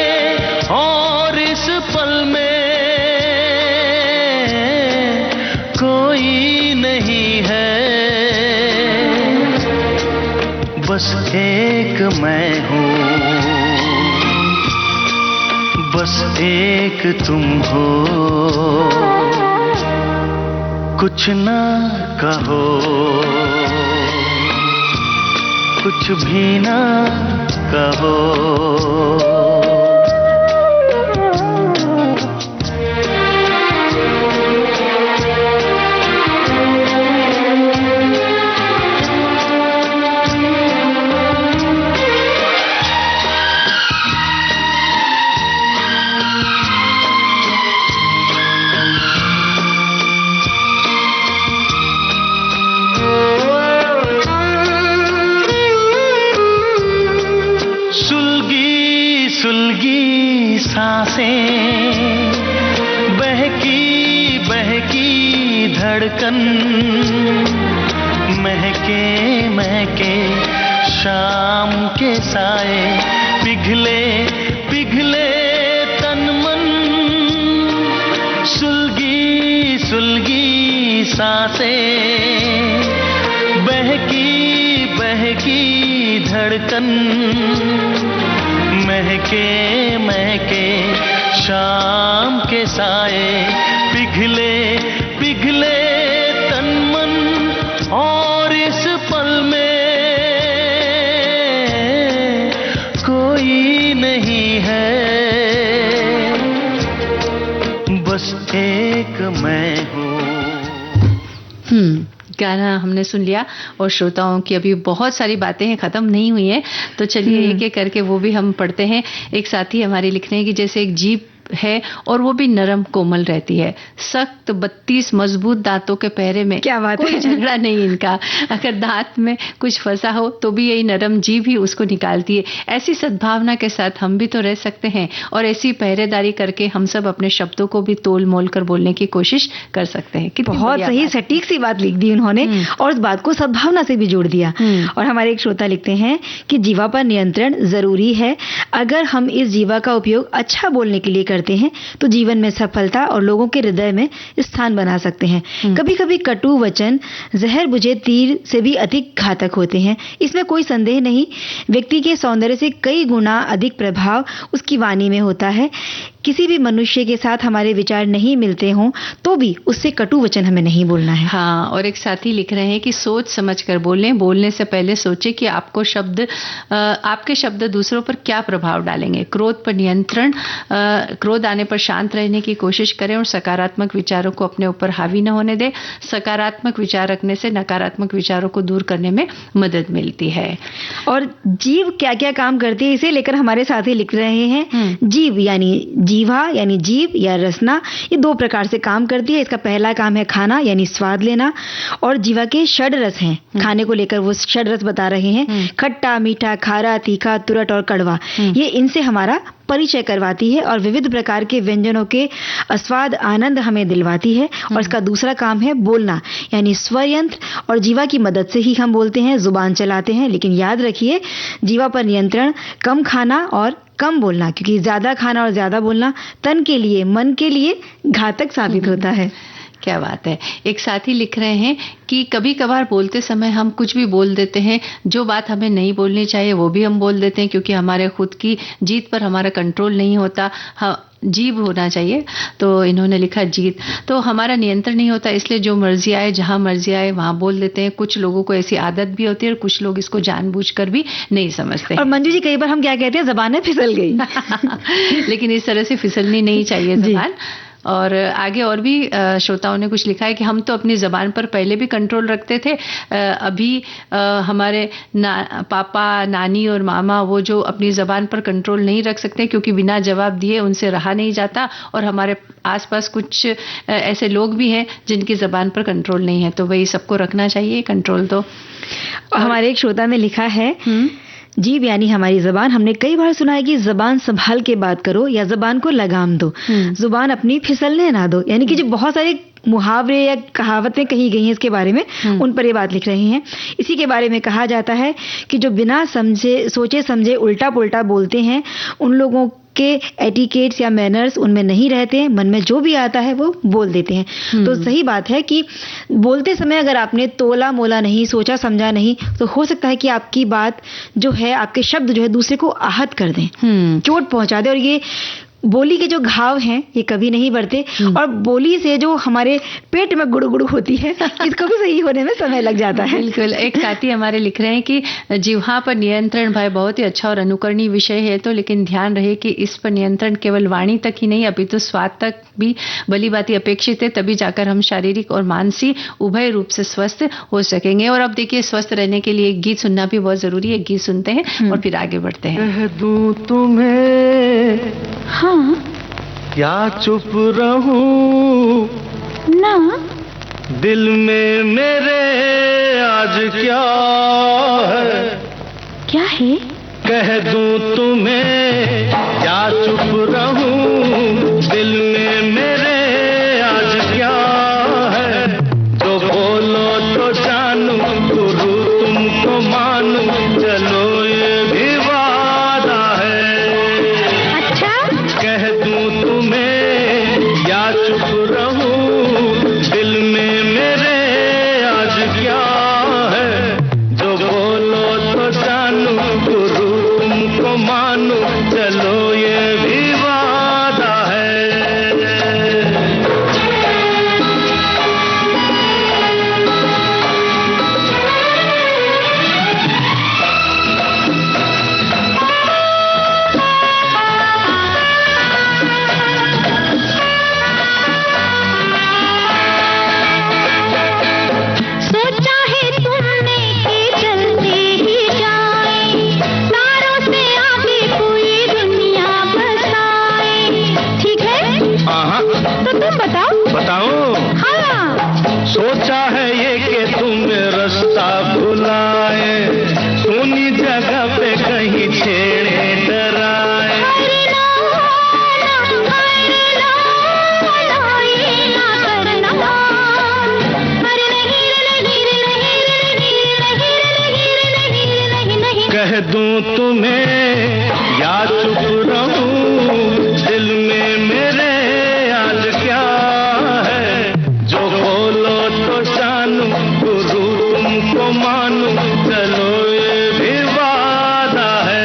और इस पल में कोई नहीं है, बस एक मैं हूँ, बस एक तुम हो। कुछ ना कहो, कुछ भी ना कहो। सुलगी सुलगी सांसें, बहकी बहकी धड़कन, महके महके शाम के साए, पिघले पिघले तन मन, सुलगी सुलगी सांसें, बहकी बहकी धड़कन, महके महके शाम के साए, पिघले पिघले तन मन, और इस पल में कोई नहीं है, बस एक मैं हूँ। गाना हमने सुन लिया और श्रोताओं की अभी बहुत सारी बातें हैं, खत्म नहीं हुई हैं, तो चलिए एक एक करके वो भी हम पढ़ते हैं। एक साथी हमारे लिख रहे हैं कि जैसे एक जीभ है और वो भी नरम कोमल रहती है, सख्त 32 मजबूत दांतों के पहरे में क्या बात कोई है। झगड़ा नहीं इनका, अगर दांत में कुछ फंसा हो तो भी यही नरम जीभ ही उसको निकालती है। ऐसी सद्भावना के साथ हम भी तो रह सकते हैं और ऐसी पहरेदारी करके हम सब अपने शब्दों को भी तोल मोल कर बोलने की कोशिश कर सकते हैं। कितनी बहुत बढ़िया सही बात है। सटीक सी बात लिख दी उन्होंने और उस बात को सद्भावना से भी जोड़ दिया। और हमारे एक श्रोता लिखते हैं कि जीवा पर नियंत्रण जरूरी है। अगर हम इस जीवा का उपयोग अच्छा बोलने के लिए करते हैं तो जीवन में सफलता और लोगों के हृदय में स्थान बना सकते हैं। कभी कभी कटु वचन जहर बुझे तीर से भी अधिक घातक होते हैं, इसमें कोई संदेह नहीं। व्यक्ति के सौंदर्य से कई गुना अधिक प्रभाव उसकी वाणी में होता है। किसी भी मनुष्य के साथ हमारे विचार नहीं मिलते हों तो भी उससे कटु वचन हमें नहीं बोलना है। हाँ, और एक साथी लिख रहे हैं कि सोच समझ कर बोलें, बोलने से पहले सोचें कि आपके शब्द दूसरों पर क्या प्रभाव डालेंगे। क्रोध पर नियंत्रण, क्रोध आने पर शांत रहने की कोशिश करें और सकारात्मक विचारों को अपने ऊपर हावी न होने दें। सकारात्मक विचार रखने से नकारात्मक विचारों को दूर करने में मदद मिलती है। और जीव क्या क्या काम करती है इसे लेकर हमारे साथी लिख रहे हैं। जीव यानी जीवा यानी जीभ या रसना, ये दो प्रकार से काम करती है। इसका पहला काम है खाना यानी स्वाद लेना, और जीवा के षड रस हैं। खाने को लेकर वो षड रस बता रहे हैं, खट्टा, मीठा, खारा, तीखा, तुरट और कड़वा। ये इनसे हमारा परिचय करवाती है और विविध प्रकार के व्यंजनों के स्वाद आनंद हमें दिलवाती है। और इसका दूसरा काम है बोलना यानी स्वयंत्र, और जीवा की मदद से ही हम बोलते हैं, जुबान चलाते हैं। लेकिन याद रखिए, जीवा पर नियंत्रण, कम खाना और कम बोलना, क्योंकि ज्यादा खाना और ज्यादा बोलना तन के लिए, मन के लिए घातक साबित होता है। क्या बात है। एक साथी लिख रहे हैं कि कभी कभार बोलते समय हम कुछ भी बोल देते हैं, जो बात हमें नहीं बोलनी चाहिए वो भी हम बोल देते हैं, क्योंकि हमारे खुद की जीत पर हमारा कंट्रोल नहीं होता। जीभ होना चाहिए, तो इन्होंने लिखा जीत, तो हमारा नियंत्रण नहीं होता, इसलिए जो मर्जी आए, जहां मर्जी आए वहां बोल देते हैं। कुछ लोगों को ऐसी आदत भी होती है और कुछ लोग इसको जानबूझकर भी नहीं समझते। और मंजू जी, कई बार हम क्या कहते हैं, जबानें फिसल गई। लेकिन इस तरह से फिसलनी नहीं चाहिए जबान। और आगे और भी श्रोताओं ने कुछ लिखा है कि हम तो अपनी ज़बान पर पहले भी कंट्रोल रखते थे, अभी हमारे पापा, नानी और मामा वो जो अपनी ज़बान पर कंट्रोल नहीं रख सकते, क्योंकि बिना जवाब दिए उनसे रहा नहीं जाता। और हमारे आसपास कुछ ऐसे लोग भी हैं जिनकी ज़बान पर कंट्रोल नहीं है, तो वही सबको रखना चाहिए कंट्रोल। तो हमारे एक श्रोता ने लिखा है, जीभ यानी हमारी जबान। हमने कई बार सुना है कि जबान संभाल के बात करो या जबान को लगाम दो, जुबान अपनी फिसलने ना दो। यानी कि जो बहुत सारे मुहावरे या कहावतें कही गई हैं इसके बारे में, उन पर ये बात लिख रहे हैं। इसी के बारे में कहा जाता है कि जो बिना सोचे समझे उल्टा पुल्टा बोलते हैं, उन लोगों के एटिकेट्स या मैनर्स उनमें नहीं रहते, मन में जो भी आता है वो बोल देते हैं। तो सही बात है कि बोलते समय अगर आपने तोला मोला नहीं, सोचा समझा नहीं, तो हो सकता है कि आपकी बात जो है, आपके शब्द जो है दूसरे को आहत कर दें, चोट पहुंचा दे। और ये बोली के जो घाव हैं ये कभी नहीं बढ़ते, और बोली से जो हमारे पेट में गुड़गुड़ होती है, इसको भी सही होने में समय लग जाता है। बिल्कुल। एक साथी हमारे लिख रहे हैं कि जिह्वा पर नियंत्रण भाई बहुत ही अच्छा और अनुकरणीय विषय है, तो लेकिन ध्यान रहे कि इस पर नियंत्रण केवल वाणी तक ही नहीं, अपितु स्वाद तक भी भली भांति अपेक्षित है, तभी जाकर हम शारीरिक और मानसिक उभय रूप से स्वस्थ हो सकेंगे। और अब देखिए, स्वस्थ रहने के लिए एक गीत सुनना भी बहुत जरूरी है। गीत सुनते हैं और फिर आगे बढ़ते हैं। कह दूं तुम्हें, हाँ, क्या चुप रहूं ना, दिल में मेरे आज क्या है, क्या है, कह दूं तुम्हें या चुप रहूं, दिल में मेरे आज क्या है, जो बोलो तो जानूं, गुरु तुमको मानूं, चलो ये भी वादा है। अच्छा, कह दूं तुम्हें या चुप रहूं, दिल में मेरे आज क्या है, जो बोलो तो जानूं, गुरु तुमको मानूं, चलो ये भी वादा है। सोचा है तुमने कि चलते ही जाए, तारों से आगे कोई दुनिया बसाए, ठीक है? हाँ, तो तुम बताओ। बताऊं? हाँ। सोचा है ये कि तुम्हें रास्ता भुलाए, सुनी जगह पे कहीं छेड़े डराए। अरे ना, अरे ना, ये ना करना। अरे नहीं रे, नहीं रे, नहीं रे, नहीं रे, नहीं रे, नहीं रे, नहीं। कह दूं तुम्हें या चुप रहूं, दिल में मेरे आज क्या है, जो बोलो तो जानूं, गुरु तुमको मानूं, चलो ये भी वादा है।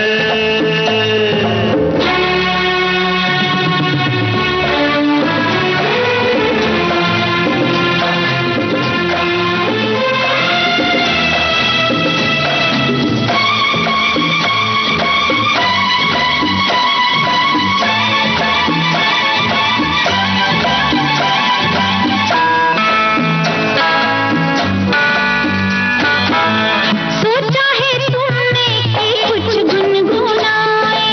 सोचा है तुमने कि कुछ गुनगुनाए,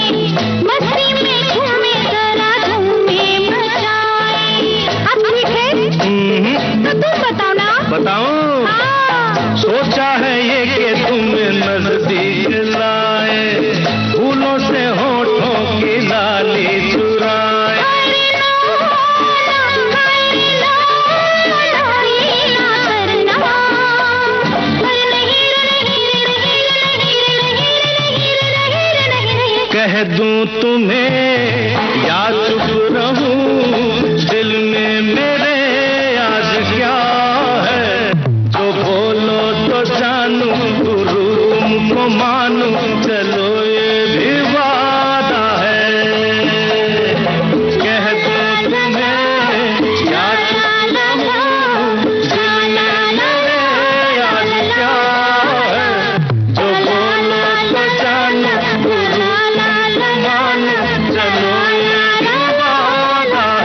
मस्ती में घूमे जरा धूमे मचाए। अब ठीक है? तो तुम बताओ ना। बताऊं? हाँ। सोचा है ये कि तुम्हें नजदीक लाए, फूलों से होठों की लाली चुराए। अरे ना, अरे ना, ये ना करना। अरे नहीं रे, नहीं रे, नहीं रे, नहीं रे, नहीं रे, नहीं रे, नहीं रे, नहीं रे। कह दूं तुम्हें या चुप रहूं, दिल में मेरे आज क्या है, जो बोलो तो जानूं, गुरु तुमको मानूं, चलो ये भी वादा है। कह दूं तुम्हें या चुप रहूं, दिल में मेरे आज क्या है, जो बोलो तो जानूं, गुरु तुमको मानूं, चलो ये भी वादा है।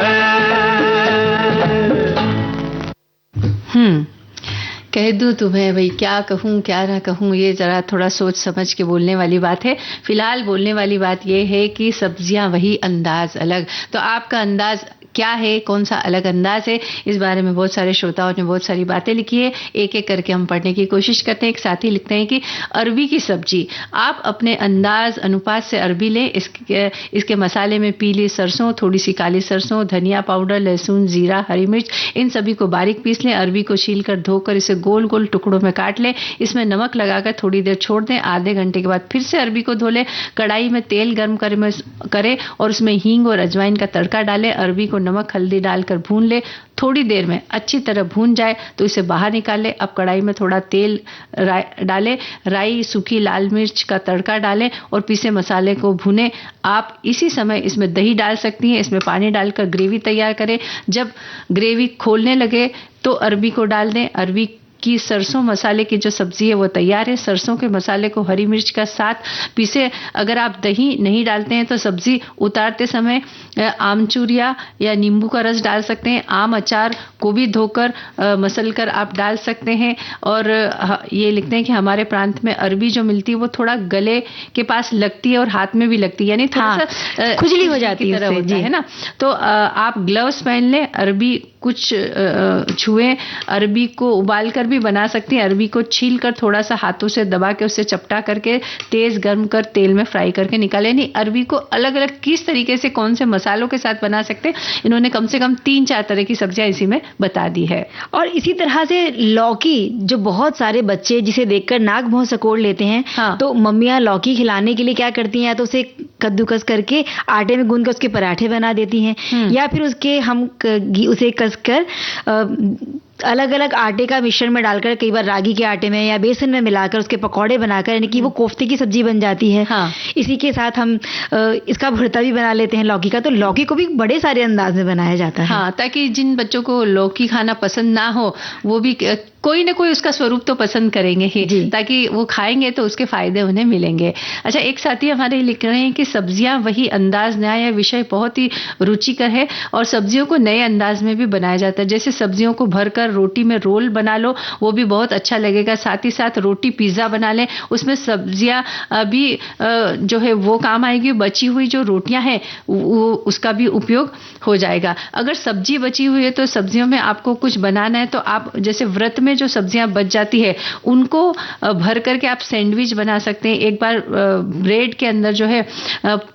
कह दूं तुम्हें, भाई क्या कहूँ क्या ना कहूँ, ये ज़रा थोड़ा सोच समझ के बोलने वाली बात है। फिलहाल बोलने वाली बात ये है कि सब्जियां वही, अंदाज अलग। तो आपका अंदाज क्या है, कौन सा अलग अंदाज है, इस बारे में बहुत सारे श्रोताओं ने बहुत सारी बातें लिखी है। एक एक करके हम पढ़ने की कोशिश करते हैं। एक साथी लिखते हैं कि अरबी की सब्जी, आप अपने अंदाज अनुपात से अरबी लें। इसके मसाले में पीली सरसों, थोड़ी सी काली सरसों, धनिया पाउडर, लहसुन, जीरा, हरी मिर्च, इन सभी को बारीक पीस लें। अरबी को छीलकर धोकर इसे गोल गोल टुकड़ों में काट लें। इसमें नमक लगाकर थोड़ी देर छोड़ दें। आधे घंटे के बाद फिर से अरबी को धो लें। कढ़ाई में तेल गर्म करें और उसमें हींग और अजवाइन का तड़का डालें। अरबी को नमक हल्दी डालकर भून ले। थोड़ी देर में अच्छी तरह भून जाए तो इसे बाहर निकाल ले। अब कढ़ाई में थोड़ा तेल डालें, राई, सूखी लाल मिर्च का तड़का डालें और पीसे मसाले को भूनें। आप इसी समय इसमें दही डाल सकती हैं। इसमें पानी डालकर ग्रेवी तैयार करें। जब ग्रेवी खोलने लगे तो अरबी को डाल दें। अरबी की सरसों मसाले की जो सब्जी है वो तैयार है। सरसों के मसाले को हरी मिर्च का साथ पीसे। अगर आप दही नहीं डालते हैं तो सब्जी उतारते समय आमचूर या नींबू का रस डाल सकते हैं। आम अचार को भी धोकर मसल कर आप डाल सकते हैं। और ये लिखते हैं कि हमारे प्रांत में अरबी जो मिलती है वो थोड़ा गले के पास लगती है और हाथ में भी लगती है, यानी थोड़ा सा खुजली हो जाती है उससे, जी, है ना। तो आप ग्लव्स पहन लें। अरबी कुछ छुएं। अरबी को उबाल कर भी भी बना सकती हैं। अरबी को छील कर थोड़ा सा हाथों से दबा के उससे चपटा करके तेज गर्म कर तेल में फ्राई करके निकाले। नहीं, अरबी को अलग अलग किस तरीके से कौन से मसालों के साथ बना सकते हैं, इन्होंने कम से कम 3-4 तरह की सब्जियां इसी में बता दी है। और इसी तरह से लौकी, जो बहुत सारे बच्चे जिसे देखकर नाक मुंह सिकोड़ लेते हैं, हाँ। तो मम्मियां लौकी खिलाने के लिए क्या करती हैं, या तो उसे कद्दूकस करके आटे में गूंद कर उसके पराठे बना देती हैं, या फिर उसके हम उसे कसकर अलग अलग आटे का मिश्रण में डालकर, कई बार रागी के आटे में या बेसन में मिलाकर उसके पकौड़े बनाकर, यानी कि वो कोफ्ते की सब्जी बन जाती है। हाँ। इसी के साथ हम इसका भरता भी बना लेते हैं लौकी का। तो लौकी को भी बड़े सारे अंदाज में बनाया जाता है। हाँ, ताकि जिन बच्चों को लौकी खाना पसंद ना हो वो भी कोई ना कोई उसका स्वरूप तो पसंद करेंगे ही, ताकि वो खाएंगे तो उसके फायदे उन्हें मिलेंगे। अच्छा, एक साथी हमारे लिख रहे हैं कि सब्जियां वही अंदाज नया, यह विषय बहुत ही रुचिकर है और सब्जियों को नए अंदाज में भी बनाया जाता है। जैसे सब्जियों को भरकर रोटी में रोल बना लो, वो भी बहुत अच्छा लगेगा। साथ ही साथ रोटी पिज्जा बना लें, उसमें सब्जियां भी जो है वो काम आएगी। बची हुई जो रोटियां हैं उसका भी उपयोग हो जाएगा। अगर सब्जी बची हुई है तो सब्जियों में आपको कुछ बनाना है तो आप जैसे व्रत में जो सब्जियां बच जाती है उनको भर करके आप सैंडविच बना सकते हैं। एक बार ब्रेड के अंदर जो है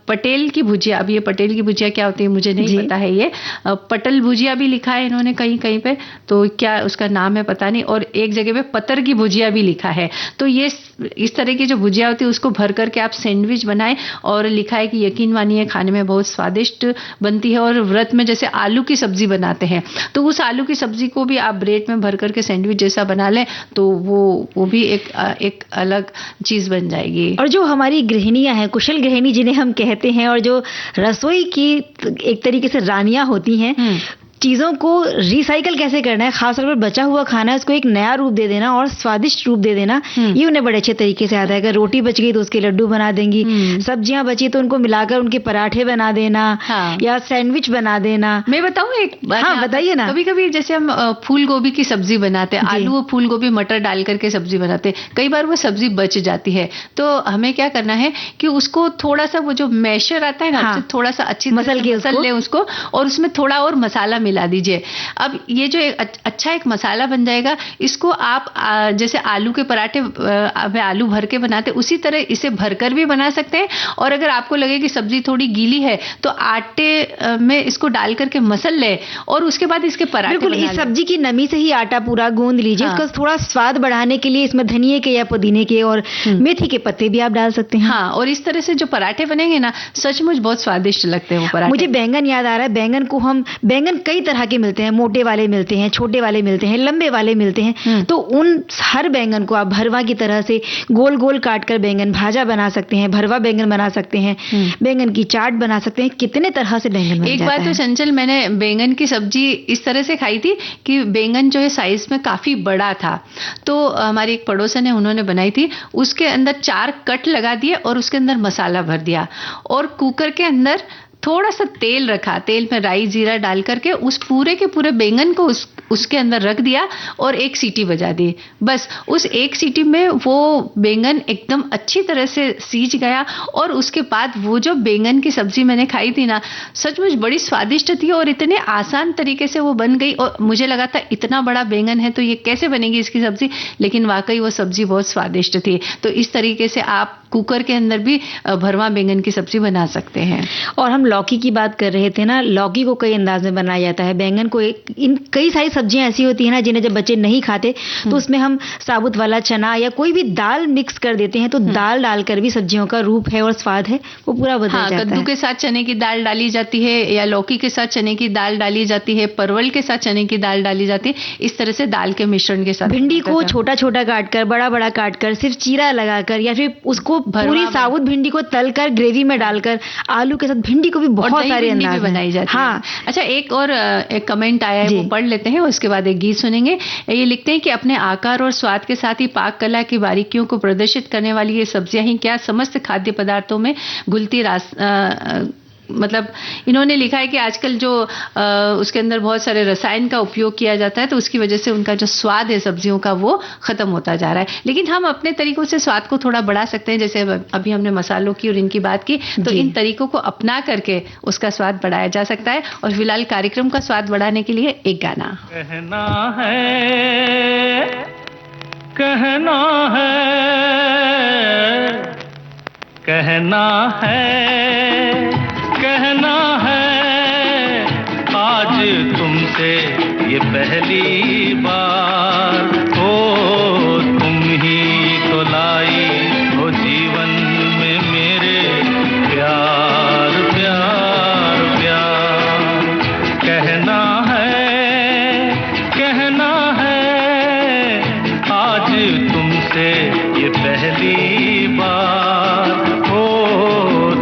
पटेल की भुजिया, अब ये पटेल की भुजिया क्या होती है मुझे नहीं पता है, ये पटल भुजिया भी लिखा है इन्होंने कहीं कहीं पे, तो क्या उसका नाम है पता नहीं, और एक जगह पे पतर की भुजिया भी लिखा है। तो ये इस तरह की जो भुजिया होती है उसको भर करके आप सैंडविच बनाएं, और लिखा है कि यकीन मानिए खाने में बहुत स्वादिष्ट बनती है। और व्रत में जैसे आलू की सब्जी बनाते हैं तो उस आलू की सब्जी को भी आप ब्रेड में भर करके सैंडविच जैसा बना लें तो वो भी एक अलग चीज बन जाएगी। और जो हमारी गृहिणियां हैं, कुशल गृहिणी जिन्हें हम कहते हैं, और जो रसोई की एक तरीके से रानियां होती हैं, चीजों को रिसाइकल कैसे करना है, खासतौर पर बचा हुआ खाना है उसको एक नया रूप दे देना और स्वादिष्ट रूप दे देना, ये उन्हें बड़े अच्छे तरीके से आता है। अगर रोटी बच गई तो उसके लड्डू बना देंगी, सब्जियां बची तो उनको मिलाकर उनके पराठे बना देना, या सैंडविच बना देना। मैं बताऊं एक बात? हाँ, बताइए ना। कभी कभी जैसे हम फूल गोभी की सब्जी बनाते हैं, आलू और फूल गोभी मटर डाल करके सब्जी बनाते हैं, कई बार वो सब्जी बच जाती है तो हमें क्या करना है कि उसको थोड़ा सा वो जो मैशर आता है ना, थोड़ा सा अच्छी मसल ले उसको, और उसमें थोड़ा और मसाला मिला दीजिए। अब ये जो अच्छा एक मसाला बन जाएगा, इसको आप जैसे आलू के पराठे आलू भर के बनाते उसी तरह इसे भरकर भी बना सकते हैं। और अगर आपको लगे कि सब्जी थोड़ी गीली है तो आटे में इसको डाल करके मसल ले और उसके बाद इसके पराठे बिल्कुल इस सब्जी की नमी से ही आटा पूरा गूंद लीजिए। इसका थोड़ा स्वाद बढ़ाने के लिए इसमें धनिये के या पुदीने के और मेथी के पत्ते भी आप डाल सकते हैं। हाँ, और इस तरह से जो पराठे बनेंगे ना, सचमुच बहुत स्वादिष्ट लगते हैं वो पराठे। मुझे बैंगन याद आ रहा है। बैंगन कई तरह के मिलते हैं, मोटे वाले मिलते हैं, छोटे वाले मिलते हैं, लंबे वाले मिलते हैं। तो उन हर बैंगन को आप भरवा की तरह से गोल गोल काट कर बैंगन भाजा बना सकते हैं, भरवा बैंगन बना सकते हैं, बैंगन की चाट बना सकते हैं। कितने तरह से बैंगन बन जाता है। एक बार तो चंचल मैंने बैंगन की सब्जी इस तरह से खाई थी कि बैंगन जो है साइज में काफी बड़ा था, तो हमारी एक पड़ोसन है उन्होंने बनाई थी, उसके अंदर 4 कट लगा दिए और उसके अंदर मसाला भर दिया और कुकर के अंदर थोड़ा सा तेल रखा, तेल में राई जीरा डाल करके उस पूरे के पूरे बैंगन को उसके अंदर रख दिया और 1 सीटी बजा दी। बस उस 1 सीटी में वो बैंगन एकदम अच्छी तरह से सीज गया और उसके बाद वो जो बैंगन की सब्जी मैंने खाई थी ना, सचमुच बड़ी स्वादिष्ट थी और इतने आसान तरीके से वो बन गई। और मुझे लगा था इतना बड़ा बैंगन है तो ये कैसे बनेगी इसकी सब्जी, लेकिन वाकई वो सब्जी बहुत स्वादिष्ट थी। तो इस तरीके से आप कुकर के अंदर भी भरवा बैंगन की सब्जी बना सकते हैं। और हम लौकी की बात कर रहे थे ना, लौकी को कई अंदाज में बनाया जाता है, बैंगन को कई सारी सब्जियां ऐसी होती है ना जिन्हें जब बच्चे नहीं खाते तो उसमें हम साबुत वाला चना या कोई भी दाल मिक्स कर देते हैं, तो दाल डालकर भी सब्जियों का रूप है और स्वाद है वो पूरा बदल जाता है। कद्दू के साथ चने की दाल डाली जाती है या लौकी के साथ चने की दाल डाली जाती है, परवल के साथ चने की दाल डाली जाती है। इस तरह से दाल के मिश्रण के साथ भिंडी को छोटा छोटा काटकर, बड़ा बड़ा काटकर, सिर्फ चीरा लगाकर या फिर उसको पूरी साबुत भिंडी को तलकर ग्रेवी में डालकर, आलू के साथ भिंडी को भी बहुत सारे अंदाज बनाई जाती है। अच्छा, एक और एक कमेंट आया है वो पढ़ लेते हैं, उसके बाद एक गीत सुनेंगे। ये लिखते हैं कि अपने आकार और स्वाद के साथ ही पाक कला की बारीकियों को प्रदर्शित करने वाली ये सब्जियां ही क्या समस्त खाद्य पदार्थों में घुलती मतलब इन्होंने लिखा है कि आजकल जो उसके अंदर बहुत सारे रसायन का उपयोग किया जाता है तो उसकी वजह से उनका जो स्वाद है सब्जियों का वो खत्म होता जा रहा है। लेकिन हम अपने तरीकों से स्वाद को थोड़ा बढ़ा सकते हैं, जैसे अभी हमने मसालों की और इनकी बात की, तो इन तरीकों को अपना करके उसका स्वाद बढ़ाया जा सकता है। और फिलहाल कार्यक्रम का स्वाद बढ़ाने के लिए एक गाना कहना है कहना है, कहना है, कहना है, आज तुमसे ये पहली बार। ओ तुम ही तो लाई हो जीवन में मेरे प्यार प्यार प्यार। कहना है, कहना है, आज तुमसे ये पहली बार। ओ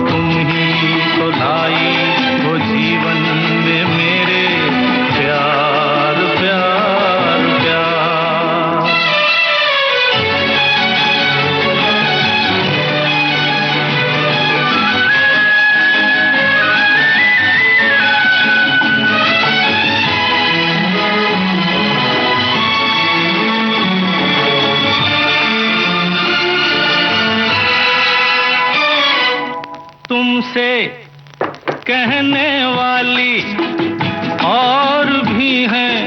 तुम ही तो लाई हो जीवन में मेरे प्यार प्यार प्यार। तुमसे कहने वाली और भी हैं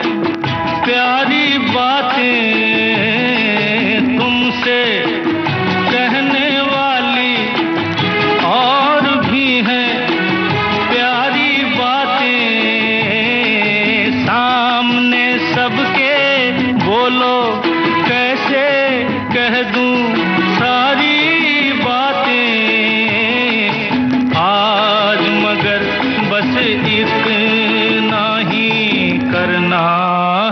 प्यारी बातें, तुमसे कहने वाली और भी हैं प्यारी बातें। सामने सबके बोलो कैसे कह दूं सारी बातें। आज मगर बस इतना ही करना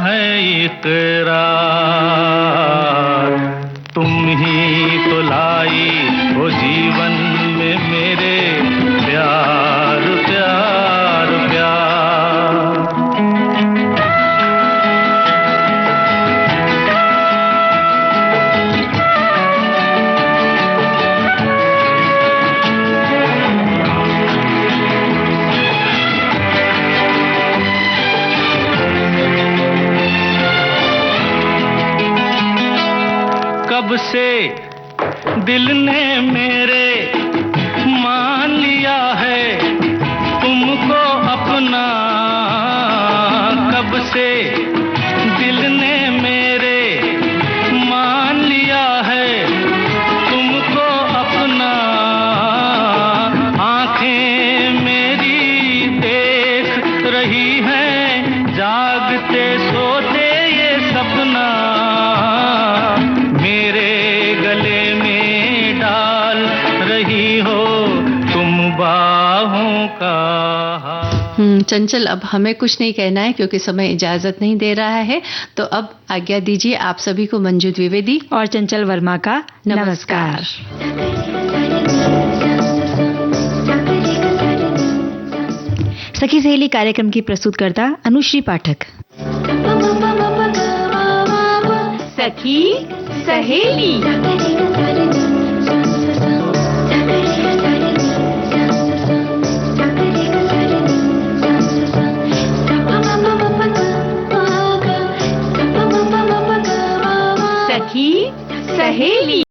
है इकरार। तुम ही तो लाई हो जीवन में मेरे प्यार प्यार प्यार। कब से दिल ने मेरे मान लिया है तुमको अपना। कब से दिल ने मेरे मान लिया है तुमको अपना। आंखें मेरी देख रही हैं जागते सोते ये सपना। मेरे गले में डाल रही हो तुम बाहों का। चंचल, अब हमें कुछ नहीं कहना है क्योंकि समय इजाजत नहीं दे रहा है। तो अब आज्ञा दीजिए आप सभी को मंजू द्विवेदी और चंचल वर्मा का नमस्कार। सखी सहेली कार्यक्रम की प्रस्तुतकर्ता अनुश्री पाठक। सखी सहेली। सखी सहेली।